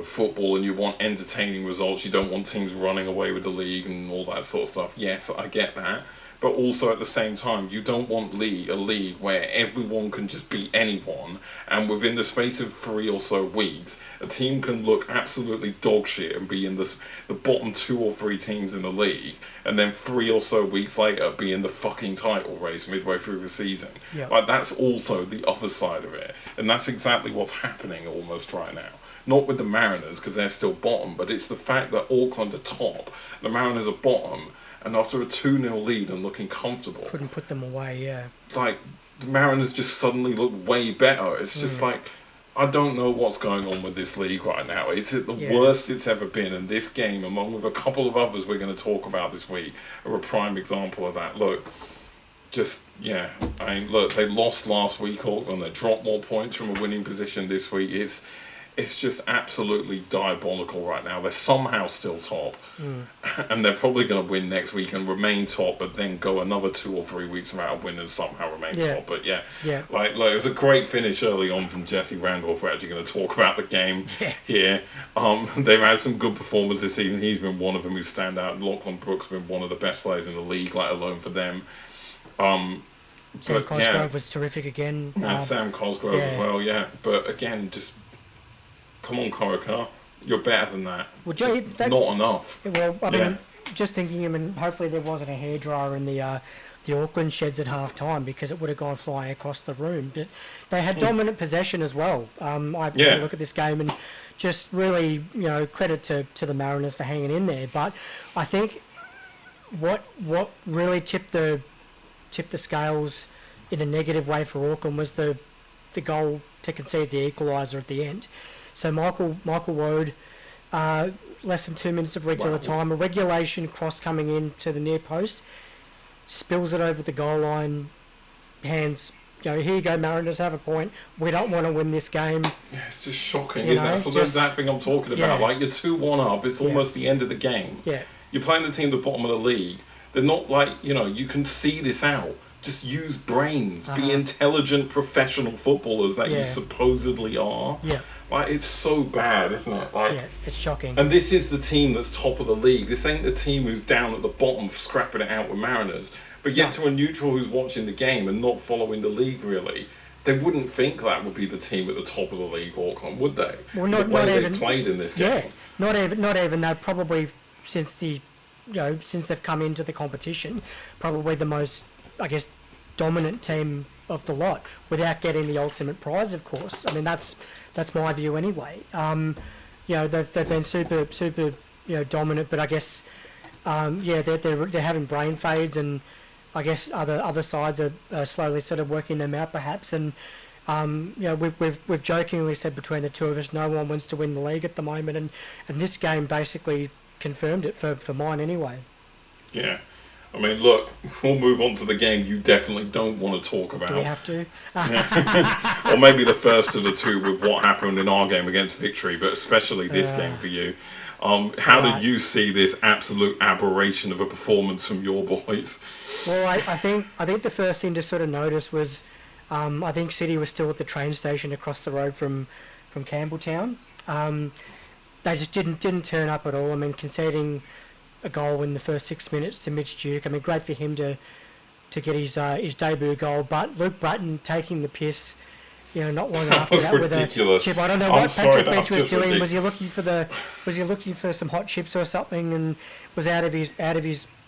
football and you want entertaining results. You don't want teams running away with the league and all that sort of stuff. Yes, I get that. but also at the same time, you don't want a league where everyone can just beat anyone, and within the space of 3 or so weeks, a team can look absolutely dog shit and be in the bottom 2 or 3 teams in the league, and then 3 or so weeks later be in the fucking title race midway through the season. Yep. Like, that's also the other side of it, and that's exactly what's happening almost right now. Not with the Mariners, because they're still bottom, but it's the fact that Auckland are top, the Mariners are bottom, and after a 2-0 lead and looking comfortable... Couldn't put them away, yeah. Like, the Mariners just suddenly look way better. It's just like, I don't know what's going on with this league right now. It's the worst it's ever been, and this game, along with a couple of others we're going to talk about this week, are a prime example of that. Look, they lost last week, Auckland. They dropped more points from a winning position this week. It's just absolutely diabolical right now. They're somehow still top, and they're probably going to win next week and remain top, but then go another 2 or 3 weeks without a win and somehow remain top. But like it was a great finish early on from Jesse Randolph. We're actually going to talk about the game here. They've had some good performances this season. He's been one of them who stand out. Lachlan Brooks been one of the best players in the league, let alone for them. Sam Cosgrove was terrific again. And Sam Cosgrove as well, But again, just... Come on, Corica. You're better than that. Well, not enough. Well, I mean, just thinking, hopefully there wasn't a hairdryer in the Auckland sheds at half time, because it would have gone flying across the room. But they had dominant possession as well. I look at this game and just really, credit to the Mariners for hanging in there. But I think what really tipped the scales in a negative way for Auckland was the goal to concede the equaliser at the end. So Michael Woad, less than 2 minutes of regular time, a regulation cross coming in to the near post, spills it over the goal line, hands, here you go, Mariners, have a point. We don't want to win this game. Yeah, it's just shocking, isn't it? So that's that thing I'm talking about. Like, you're 2-1 up, it's almost the end of the game. Yeah. You're playing the team at the bottom of the league. They're not like, you can see this out. Just use brains. Be intelligent professional footballers that you supposedly are. Yeah. Like, it's so bad, isn't it? Like, it's shocking. And this is the team that's top of the league. This ain't the team who's down at the bottom scrapping it out with Mariners. But yet to a neutral who's watching the game and not following the league really, they wouldn't think that would be the team at the top of the league, Auckland, would they? Well, not even they played in this game. Not even. They're probably since they've come into the competition, probably the most, I guess, dominant team of the lot, without getting the ultimate prize, of course. I mean, that's my view anyway. They've been super dominant, but I guess they're having brain fades, and I guess other sides are slowly sort of working them out perhaps. And we've jokingly said between the two of us, no one wants to win the league at the moment, and this game basically confirmed it for mine anyway. Yeah. I mean, look, we'll move on to the game you definitely don't want to talk about. Do we have to? Or maybe the first of the two with what happened in our game against Victory, but especially this game for you. How did you see this absolute aberration of a performance from your boys? Well, I think the first thing to sort of notice was I think City was still at the train station across the road from Campbelltown. They just didn't turn up at all. I mean, conceding a goal in the first 6 minutes to Mitch Duke. I mean, great for him to get his debut goal, but Luke Bratton taking the piss, not long after that ridiculous. With a chip. I don't know what Patrick Leach was doing. Ridiculous. Was he looking for some hot chips or something, and was out of his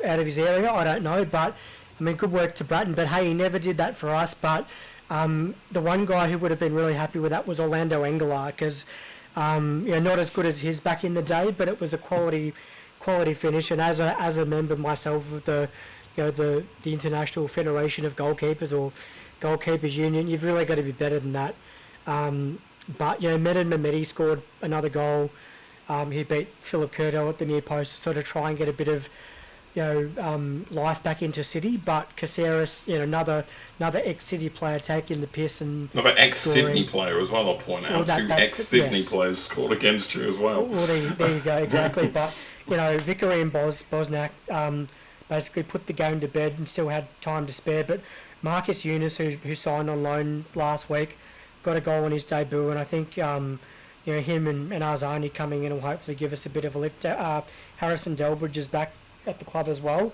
area? I don't know, but I mean, good work to Bratton. But hey, he never did that for us. But the one guy who would have been really happy with that was Orlando Engelar, because not as good as his back in the day, but it was a quality finish. And as a member myself of the International Federation of Goalkeepers, or Goalkeepers Union, you've really got to be better than that. But Medan Mehmedi scored another goal. He beat Philip Curto at the near post to sort of try and get a bit of life back into City. But Caceres, another ex-City player taking the piss, and another ex-Sydney player as well. I'll point out, two ex-Sydney players scored against you as well. Well, there you go, exactly. But Vickery and Bosnak basically put the game to bed and still had time to spare. But Marcus Eunice, who signed on loan last week, got a goal on his debut, and I think him and Arzani coming in will hopefully give us a bit of a lift. Harrison Delbridge is back at the club as well.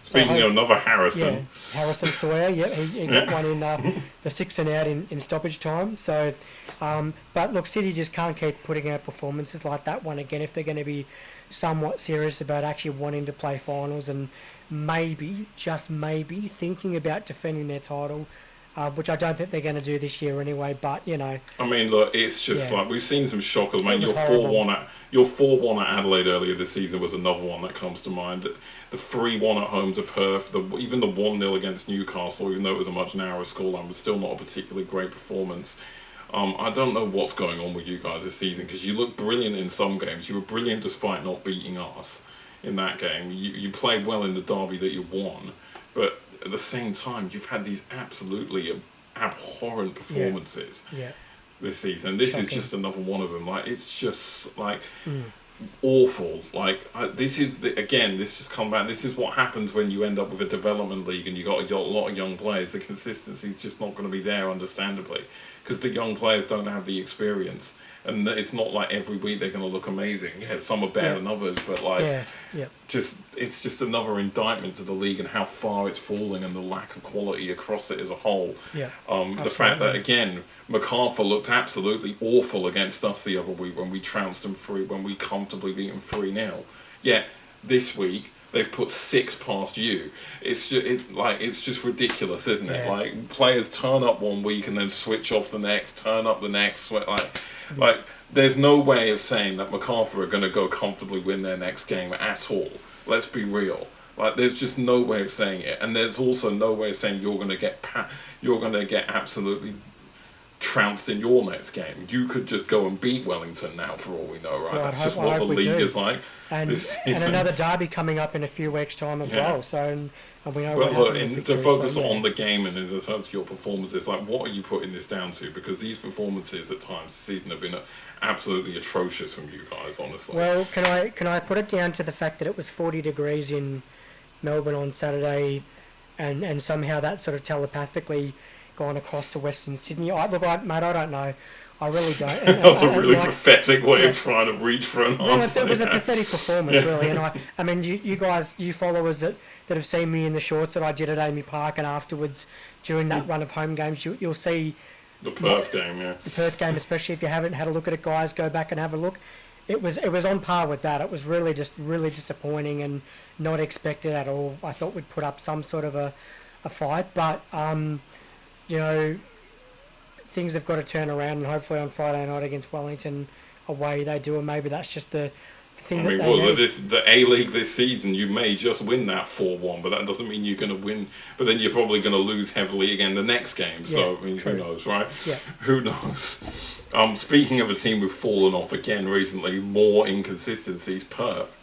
Speaking of another Harrison. Yeah, Harrison Sawyer, he got one in the 6 and out in stoppage time. So, but look, City just can't keep putting out performances like that one again if they're going to be somewhat serious about actually wanting to play finals and maybe, just maybe, thinking about defending their title. Which I don't think they're going to do this year anyway. But I mean, look, it's just like we've seen some shockers. Man, your 4-1 at Adelaide earlier this season was another one that comes to mind. The 3-1 at home to Perth, even the 1-0 against Newcastle, even though it was a much narrower scoreline, was still not a particularly great performance. I don't know what's going on with you guys this season because you look brilliant in some games. You were brilliant despite not beating us in that game. You played well in the derby that you won, but at the same time, you've had these absolutely abhorrent performances this season. This is just another one of them. Like, it's just like awful. Like, this just come back. This is what happens when you end up with a development league and you got a lot of young players. The consistency is just not going to be there, understandably, because the young players don't have the experience. And it's not like every week they're going to look amazing. Yeah, some are better than others, but it's just another indictment to the league and how far it's falling and the lack of quality across it as a whole. Yeah, the fact that, again, MacArthur looked absolutely awful against us the other week when we trounced them when we comfortably beat them 3-0. Yet this week they've put 6 past you. It's just ridiculous, isn't it? Like, players turn up one week and then switch off the next, turn up the next. Like, there's no way of saying that MacArthur are going to go comfortably win their next game at all. Let's be real. Like, there's just no way of saying it, and there's also no way of saying you're going to get absolutely trounced in your next game. You could just go and beat Wellington now, for all we know, right? That's just what the league is like this season. And another derby coming up in a few weeks' time as well. So. We know to focus on the game and in terms of your performances, like, what are you putting this down to? Because these performances at times this season have been absolutely atrocious from you guys, honestly. Well, can I put it down to the fact that it was 40 degrees in Melbourne on Saturday, and somehow that sort of telepathically gone across to Western Sydney? Mate, I don't know. I really don't. That was a really pathetic way of trying to reach for an answer. It was a pathetic performance, really. And I mean, you guys, you followers that have seen me in the shorts that I did at Amy Park and afterwards during that run of home games, you'll see the Perth game, the Perth game, especially if you haven't had a look at it, guys, go back and have a look. It was on par with that. It was really disappointing and not expected at all. I thought we'd put up some sort of a fight, but things have got to turn around, and hopefully on Friday night against Wellington away they do, and maybe that's just the thing. The A-League this season, you may just win that 4-1, but that doesn't mean you're going to win. But then you're probably going to lose heavily again the next game. So, I mean, who knows, right? Yeah. Who knows? Speaking of a team who've fallen off again recently, more inconsistencies, Perth.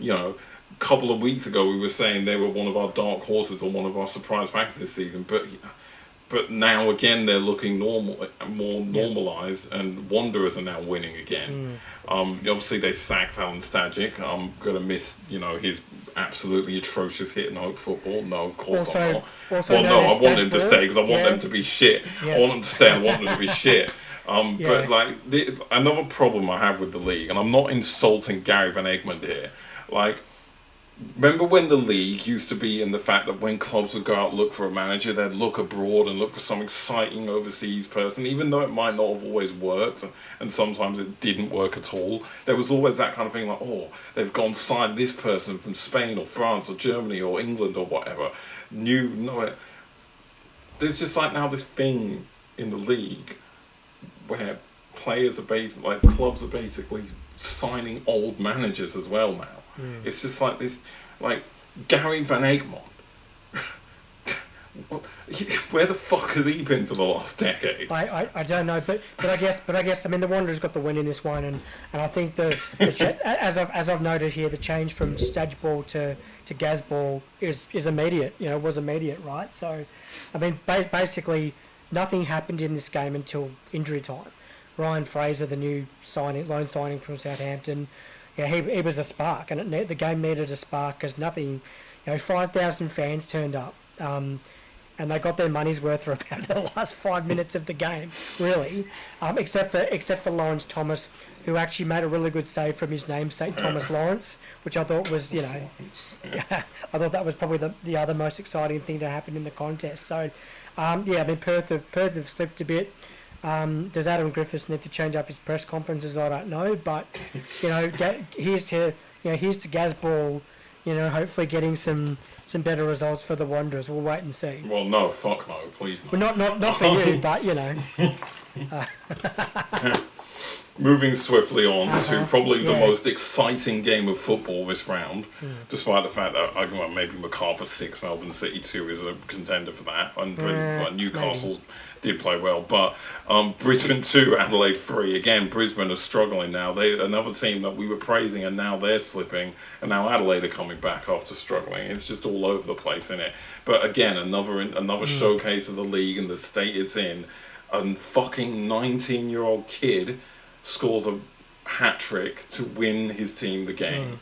A couple of weeks ago we were saying they were one of our dark horses or one of our surprise factors this season, but now again they're looking more normalised, and Wanderers are now winning again. Obviously they sacked Alan Stajic. I'm gonna miss his absolutely atrocious hit in Hope football. No, of course I'm not. I want him to stay because I want them to be shit. I want them to stay. I want them to be shit. But another problem I have with the league, and I'm not insulting Gary Van Egmond here, remember when the league used to be in the fact that when clubs would go out and look for a manager, they'd look abroad and look for some exciting overseas person, even though it might not have always worked, and sometimes it didn't work at all. There was always that kind of thing like, they've gone sign this person from Spain or France or Germany or England or whatever. There's just now this thing in the league where players are clubs are basically signing old managers as well now. It's just like this, Gary Van Egmond. Where the fuck has he been for the last decade? I don't know, but I guess I mean the Wanderers got the win in this one, and I think as I've noted here, the change from Stage ball to Gaz ball is immediate. Was immediate, right? So, I mean, basically nothing happened in this game until injury time. Ryan Fraser, the new loan signing from Southampton. Yeah, he was a spark, and the game needed a spark because nothing. 5,000 fans turned up, and they got their money's worth for about the last 5 minutes of the game, really. Except for Lawrence Thomas, who actually made a really good save from his namesake, Thomas Lawrence, which I thought was, I thought that was probably the other most exciting thing to happen in the contest. So, Perth have slipped a bit. Does Adam Griffiths need to change up his press conferences? I don't know, but here's to Gazball, hopefully getting some better results for the Wanderers. We'll wait and see. Well, no, fuck no, please no. Well, not for you, but Moving swiftly on to probably the most exciting game of football this round, despite the fact that maybe MacArthur 6, Melbourne City 2 is a contender for that, and Newcastle did play well, but Brisbane 2, Adelaide 3. Again, Brisbane are struggling now. Another team that we were praising, and now they're slipping, and now Adelaide are coming back after struggling. It's just all over the place, isn't it? But again, another showcase of the league and the state it's in. A fucking 19-year-old kid scores a hat-trick to win his team the game.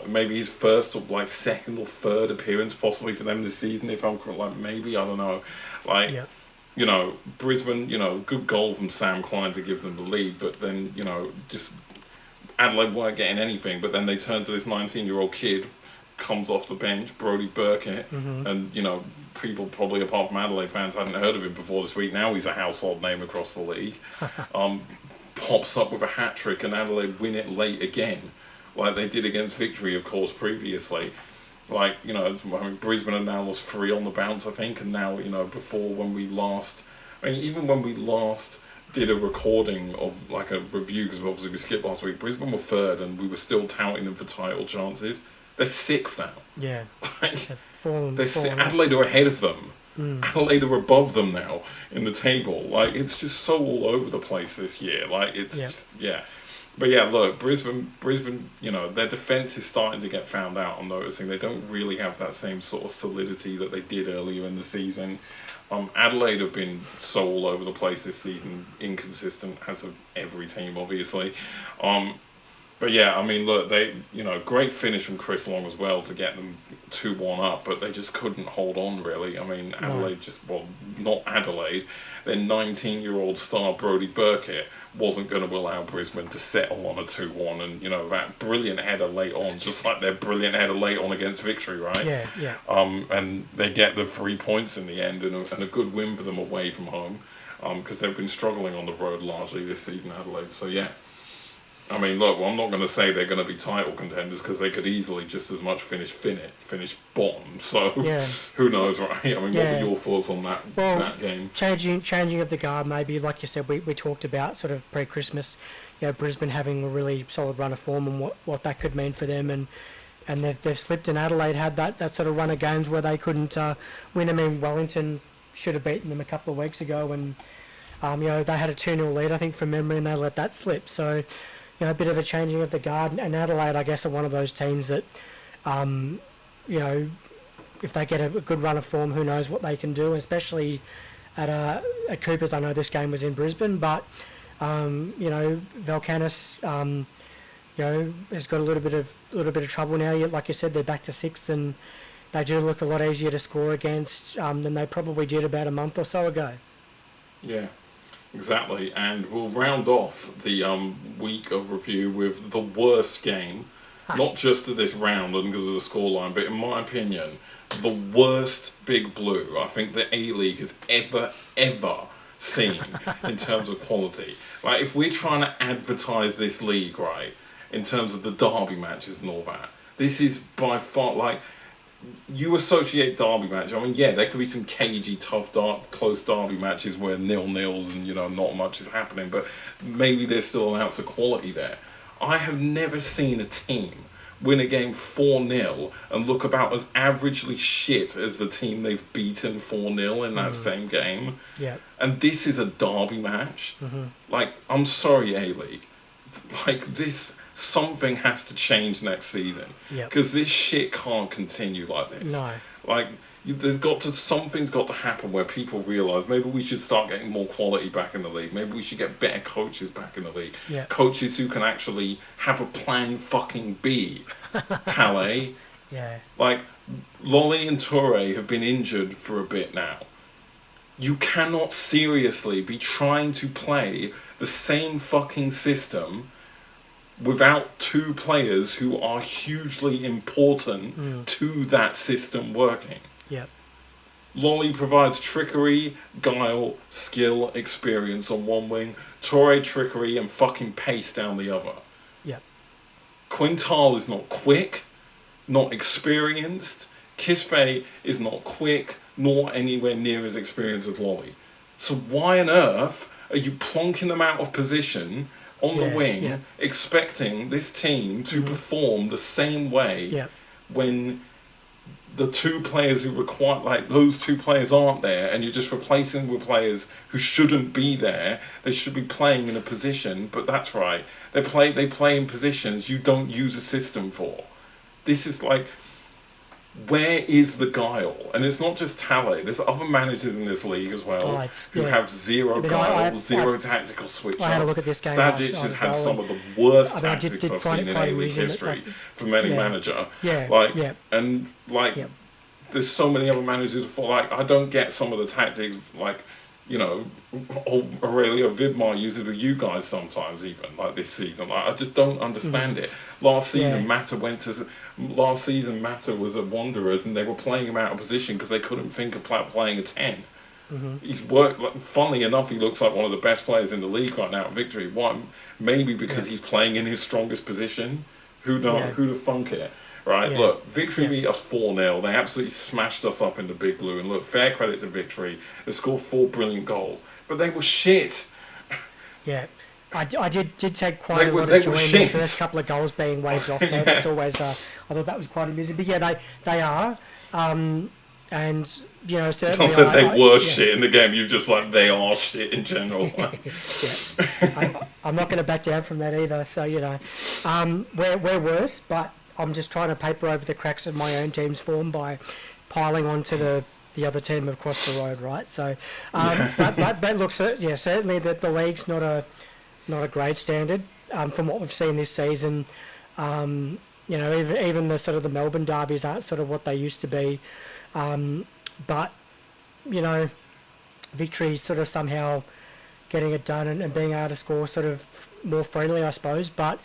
Maybe his first or second or third appearance possibly for them this season, if I'm correct, maybe, I don't know. Brisbane, good goal from Sam Klein to give them the lead, but then, just Adelaide weren't getting anything, but then they turn to this 19-year-old kid, comes off the bench, Brodie Burkett, and, people probably apart from Adelaide fans hadn't heard of him before this week. Now he's a household name across the league. Pops up with a hat-trick and Adelaide win it late again, like they did against Victory, of course, previously. Brisbane have now lost 3 on the bounce, I think, and now, before when we last did a recording of a review, because obviously we skipped last week, Brisbane were 3rd and we were still touting them for title chances. They're 6th now. Yeah. Adelaide are ahead of them. Adelaide are above them now in the table. It's just so all over the place this year. But yeah, look, Brisbane, their defence is starting to get found out. I'm noticing they don't really have that same sort of solidity that they did earlier in the season. Adelaide have been so all over the place this season, inconsistent, as of every team, obviously. But yeah, look, they, great finish from Chris Long as well to get them 2-1 up, but they just couldn't hold on, really. Adelaide not Adelaide. Their 19-year-old star, Brodie Burkett, wasn't going to allow Brisbane to settle on a 2-1, and, that brilliant header late on, just like their brilliant header late on against Victory, right? Yeah. And they get the 3 points in the end, and a good win for them away from home, because they've been struggling on the road largely this season, Adelaide, so yeah. Look, I'm not going to say they're going to be title contenders because they could easily just as much finish bottom. So who knows, right? What were your thoughts on that game? Changing of the guard, maybe, like you said, we talked about sort of pre-Christmas, Brisbane having a really solid run of form and what that could mean for them, and they've slipped, and Adelaide had that sort of run of games where they couldn't win. Wellington should have beaten them a couple of weeks ago, and they had a 2-0 lead, I think, from memory, and they let that slip. So a bit of a changing of the guard, and Adelaide, I guess, are one of those teams that, if they get a good run of form, who knows what they can do, especially at Coopers. I know this game was in Brisbane, but, Valkanis, has got a little bit of trouble now. Like you said, they're back to 6th, and they do look a lot easier to score against than they probably did about a month or so ago. Yeah. Exactly, and we'll round off the week of review with the worst game, not just of this round and because of the scoreline, but in my opinion, the worst Big Blue I think the A-League has ever seen in terms of quality. If we're trying to advertise this league, right, in terms of the derby matches and all that, this is by far, you associate derby match. There could be some cagey, tough, close derby matches where 0-0s and, not much is happening, but maybe there's still an ounce of quality there. I have never seen a team win a game 4-0 and look about as averagely shit as the team they've beaten 4-0 in that same game. Yeah. And this is a derby match. I'm sorry, A-League. This... Something has to change next season because this shit can't continue like this. No, something's got to happen where people realise maybe we should start getting more quality back in the league. Maybe we should get better coaches back in the league. Coaches who can actually have a plan fucking B. Tale. Yeah. Lolly and Toure have been injured for a bit now. You cannot seriously be trying to play the same fucking system without two players who are hugely important to that system working. Yep. Lolly provides trickery, guile, skill, experience on one wing. Toure, trickery, and fucking pace down the other. Yep. Quintal is not quick, not experienced. Kispe is not quick, nor anywhere near as experienced as Lolly. So why on earth are you plonking them out of position on the wing, expecting this team to perform the same way when the two players who require, like, those two players aren't there, and you're just replacing with players who shouldn't be there? They should be playing in a position, but that's right, they play in positions you don't use a system for. This is like, where is the guile? And it's not just Talley. There's other managers in this league as well who have zero guile, zero tactical switch-ups. I had a look at this game. Stajic has had some of the worst tactics I've seen in A-League history from any manager. There's so many other managers who I don't get some of the tactics, like, you know, Aurelio Vidmar uses with you guys sometimes, even like this season. Like, I just don't understand it. Last season, Mata was at Wanderers, and they were playing him out of position because they couldn't think of playing a 10. He's worked. Like, funnily enough, he looks like one of the best players in the league right now at Victory. Why? Maybe because he's playing in his strongest position. Who the funk it? Right, look, Victory beat us 4-0. They absolutely smashed us up in the Big Blue. And look, fair credit to Victory. They scored 4 brilliant goals. But they were shit. Yeah. I did take quite a lot of joy in the first couple of goals being waved off. That's always, I thought that was quite amusing. But yeah, they are. And, you know, certainly... Don't say they were shit in the game. You've just like, they are shit in general. I'm not going to back down from that either. So, you know, we're worse, but I'm just trying to paper over the cracks of my own team's form by piling onto the other team across the road, right? So, but look, certainly that the league's not a great standard from what we've seen this season. You know, even the sort of the Melbourne derbies aren't sort of what they used to be. But, you know, Victory sort of somehow getting it done and being able to score sort of more freely, I suppose. But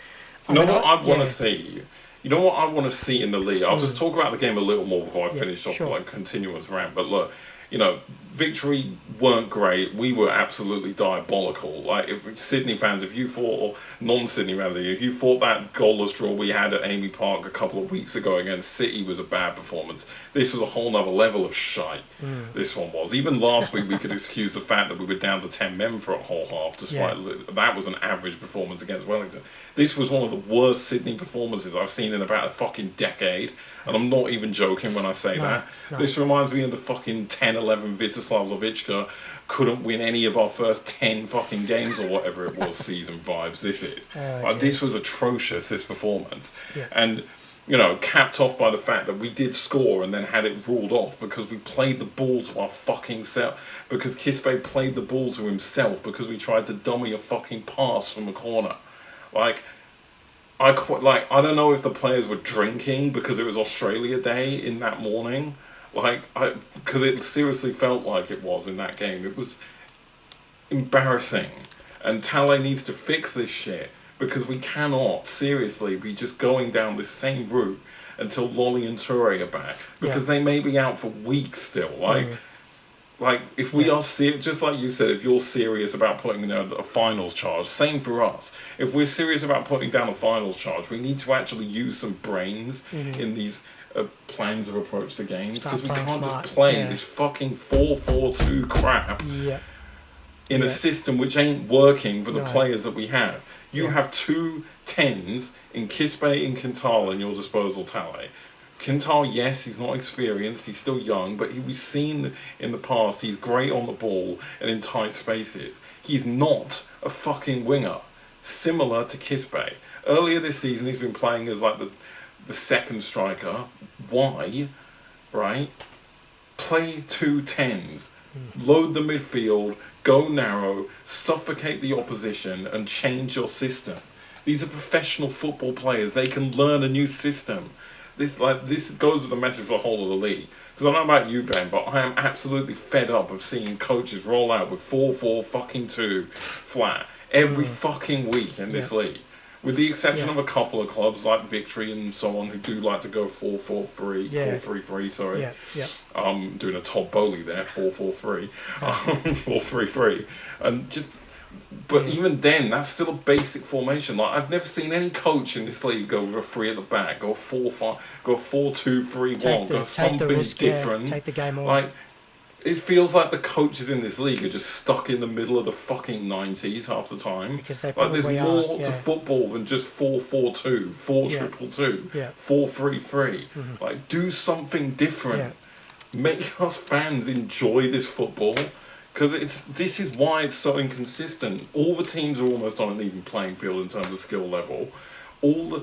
you know what I want to see? You know what I want to see in the league? I'll just talk about the game a little more before I finish off like continuous rant. But look, you know, Victory weren't great. We were absolutely diabolical. Like, if Sydney fans, if you thought, or non-Sydney fans, if you thought that goalless draw we had at Amy Park a couple of weeks ago against City was a bad performance, this was a whole nother level of shite. This one was. Even last week we could excuse the fact that we were down to 10 men for a whole half, despite that was an average performance against Wellington. This was one of the worst Sydney performances I've seen in about a fucking decade, and I'm not even joking when I say that. This reminds me of the fucking 10-11 Vyacheslav Lovichka couldn't win any of our first 10 fucking games or whatever it was season vibes. This was atrocious, this performance. And, you know, capped off by the fact that we did score and then had it ruled off because we played the ball to our fucking self, because Kispe played the ball to himself, because we tried to dummy a fucking pass from a corner. Like, I don't know if the players were drinking because it was Australia Day in that morning. Because it seriously felt like it was in that game. It was embarrassing. And Talley needs to fix this shit, because we cannot seriously be just going down this same route until Lolly and Toure are back, because they may be out for weeks still. Like, if we are serious, just like you said, if you're serious about putting down a finals charge, same for us. If we're serious about putting down a finals charge, we need to actually use some brains in these plans of approach to games, because we can't just play this fucking 4-4-2 crap in a system which ain't working for the players that we have. You have 2 10s in Kispe and Quintal in your disposal, Talley. Quintal, yes, he's not experienced, he's still young, but we've seen in the past he's great on the ball and in tight spaces. He's not a fucking winger, similar to Kispe. Earlier this season he's been playing as like the second striker. Why? Right? Play 2 10s. Load the midfield, go narrow, suffocate the opposition, and change your system. These are professional football players. They can learn a new system. this goes with the message for the whole of the league. Because I don't know about you, Ben, but I am absolutely fed up of seeing coaches roll out with 4-4-2 flat every fucking week in this league. With the exception of a couple of clubs like Victory and so on who do like to go 4-4-3, 4-3-3, sorry. Doing a Todd Bowley there, 4-4-3, 4-3-3. And just... But even then, that's still a basic formation. Like, I've never seen any coach in this league go with a 3 at the back, go 4-5, go 4-2-3-1, go something different. Take the game on. Like, it feels like the coaches in this league are just stuck in the middle of the fucking 90s half the time. Because they like, there's more to football than just 4-4-2, 4-2-2, 4-3-3. Like, do something different. Make us fans enjoy this football. Because this is why it's so inconsistent. All the teams are almost on an even playing field in terms of skill level. All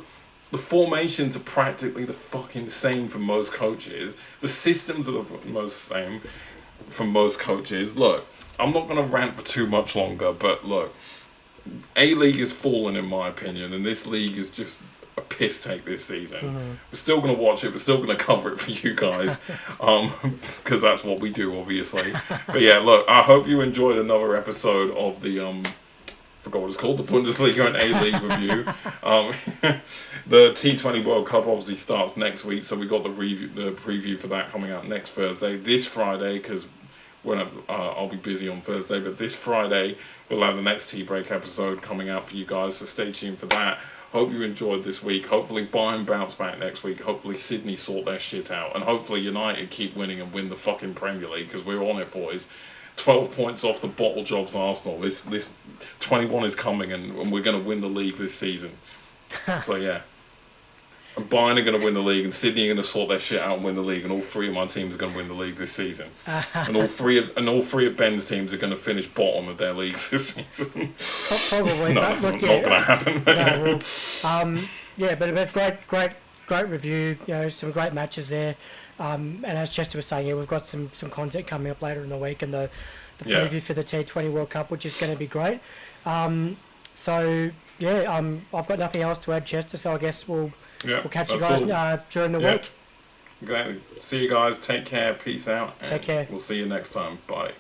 the formations are practically the fucking same for most coaches. The systems are the most same for most coaches. Look, I'm not going to rant for too much longer, but look, A-League is falling in my opinion, and this league is just a piss take this season. We're still going to watch it. We're still going to cover it for you guys, because that's what we do, obviously. But yeah, look, I hope you enjoyed another episode of the forgot what it's called, the Bundesliga and A-League review. The T20 World Cup obviously starts next week, so we got the preview for that coming out next Thursday. This Friday, because I'll be busy on Thursday, but this Friday we'll have the next Tea Break episode coming out for you guys, so stay tuned for that. Hope you enjoyed this week. Hopefully Bayern bounce back next week. Hopefully Sydney sort their shit out. And hopefully United keep winning and win the fucking Premier League, because we're on it, boys. 12 points off the bottle jobs Arsenal. This 21 is coming, and we're going to win the league this season. So yeah. And Bayern are going to win the league, and Sydney are going to sort their shit out and win the league, and all three of my teams are going to win the league this season. And all three of Ben's teams are going to finish bottom of their leagues this season. Probably, no, not going to happen. But great review. You know, some great matches there. And as Chester was saying, we've got some content coming up later in the week, and the preview for the T20 World Cup, which is going to be great. I've got nothing else to add, Chester. So I guess we'll catch you guys during the week. Okay. See you guys. Take care. Peace out. Take care. We'll see you next time. Bye.